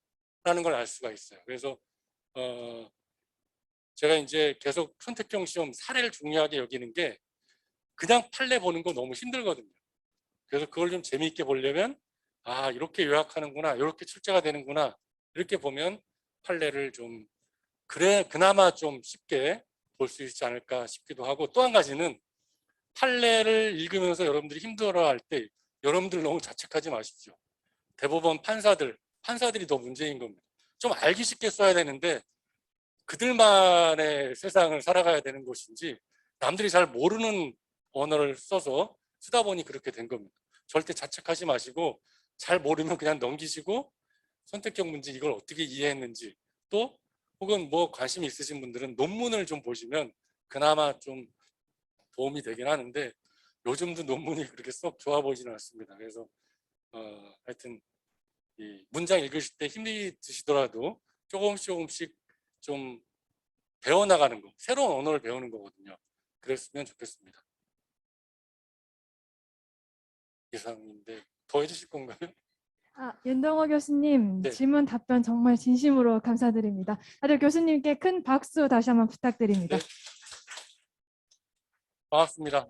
A: 라는 걸 알 수가 있어요. 그래서 제가 이제 계속 선택형 시험 사례를 중요하게 여기는 게 그냥 판례 보는 거 너무 힘들거든요. 그래서 그걸 좀 재미있게 보려면 아, 이렇게 요약하는구나, 이렇게 출제가 되는구나, 이렇게 보면 판례를 좀 그나마 좀 쉽게 볼 수 있지 않을까 싶기도 하고, 또 한 가지는 판례를 읽으면서 여러분들이 힘들어할 때 여러분들 너무 자책하지 마십시오. 대법원 판사들이 더 문제인 겁니다. 좀 알기 쉽게 써야 되는데 그들만의 세상을 살아가야 되는 것인지 남들이 잘 모르는 언어를 써서 쓰다 보니 그렇게 된 겁니다. 절대 자책하지 마시고 잘 모르면 그냥 넘기시고 선택형 문제 이걸 어떻게 이해했는지, 또 혹은 뭐 관심이 있으신 분들은 논문을 좀 보시면 그나마 좀 도움이 되긴 하는데 요즘도 논문이 그렇게 썩 좋아 보이지는 않습니다. 그래서 하여튼 이 문장 읽으실 때 힘이 드시더라도 조금씩 좀 배워나가는 거, 새로운 언어를 배우는 거거든요. 그랬으면 좋겠습니다. 이상인데 더 해주실 건가요?
D: 윤동호 교수님,
A: 네.
D: 질문 답변 정말 진심으로 감사드립니다. 다들 교수님께 큰 박수 다시 한번 부탁드립니다.
A: 네. 반갑습니다.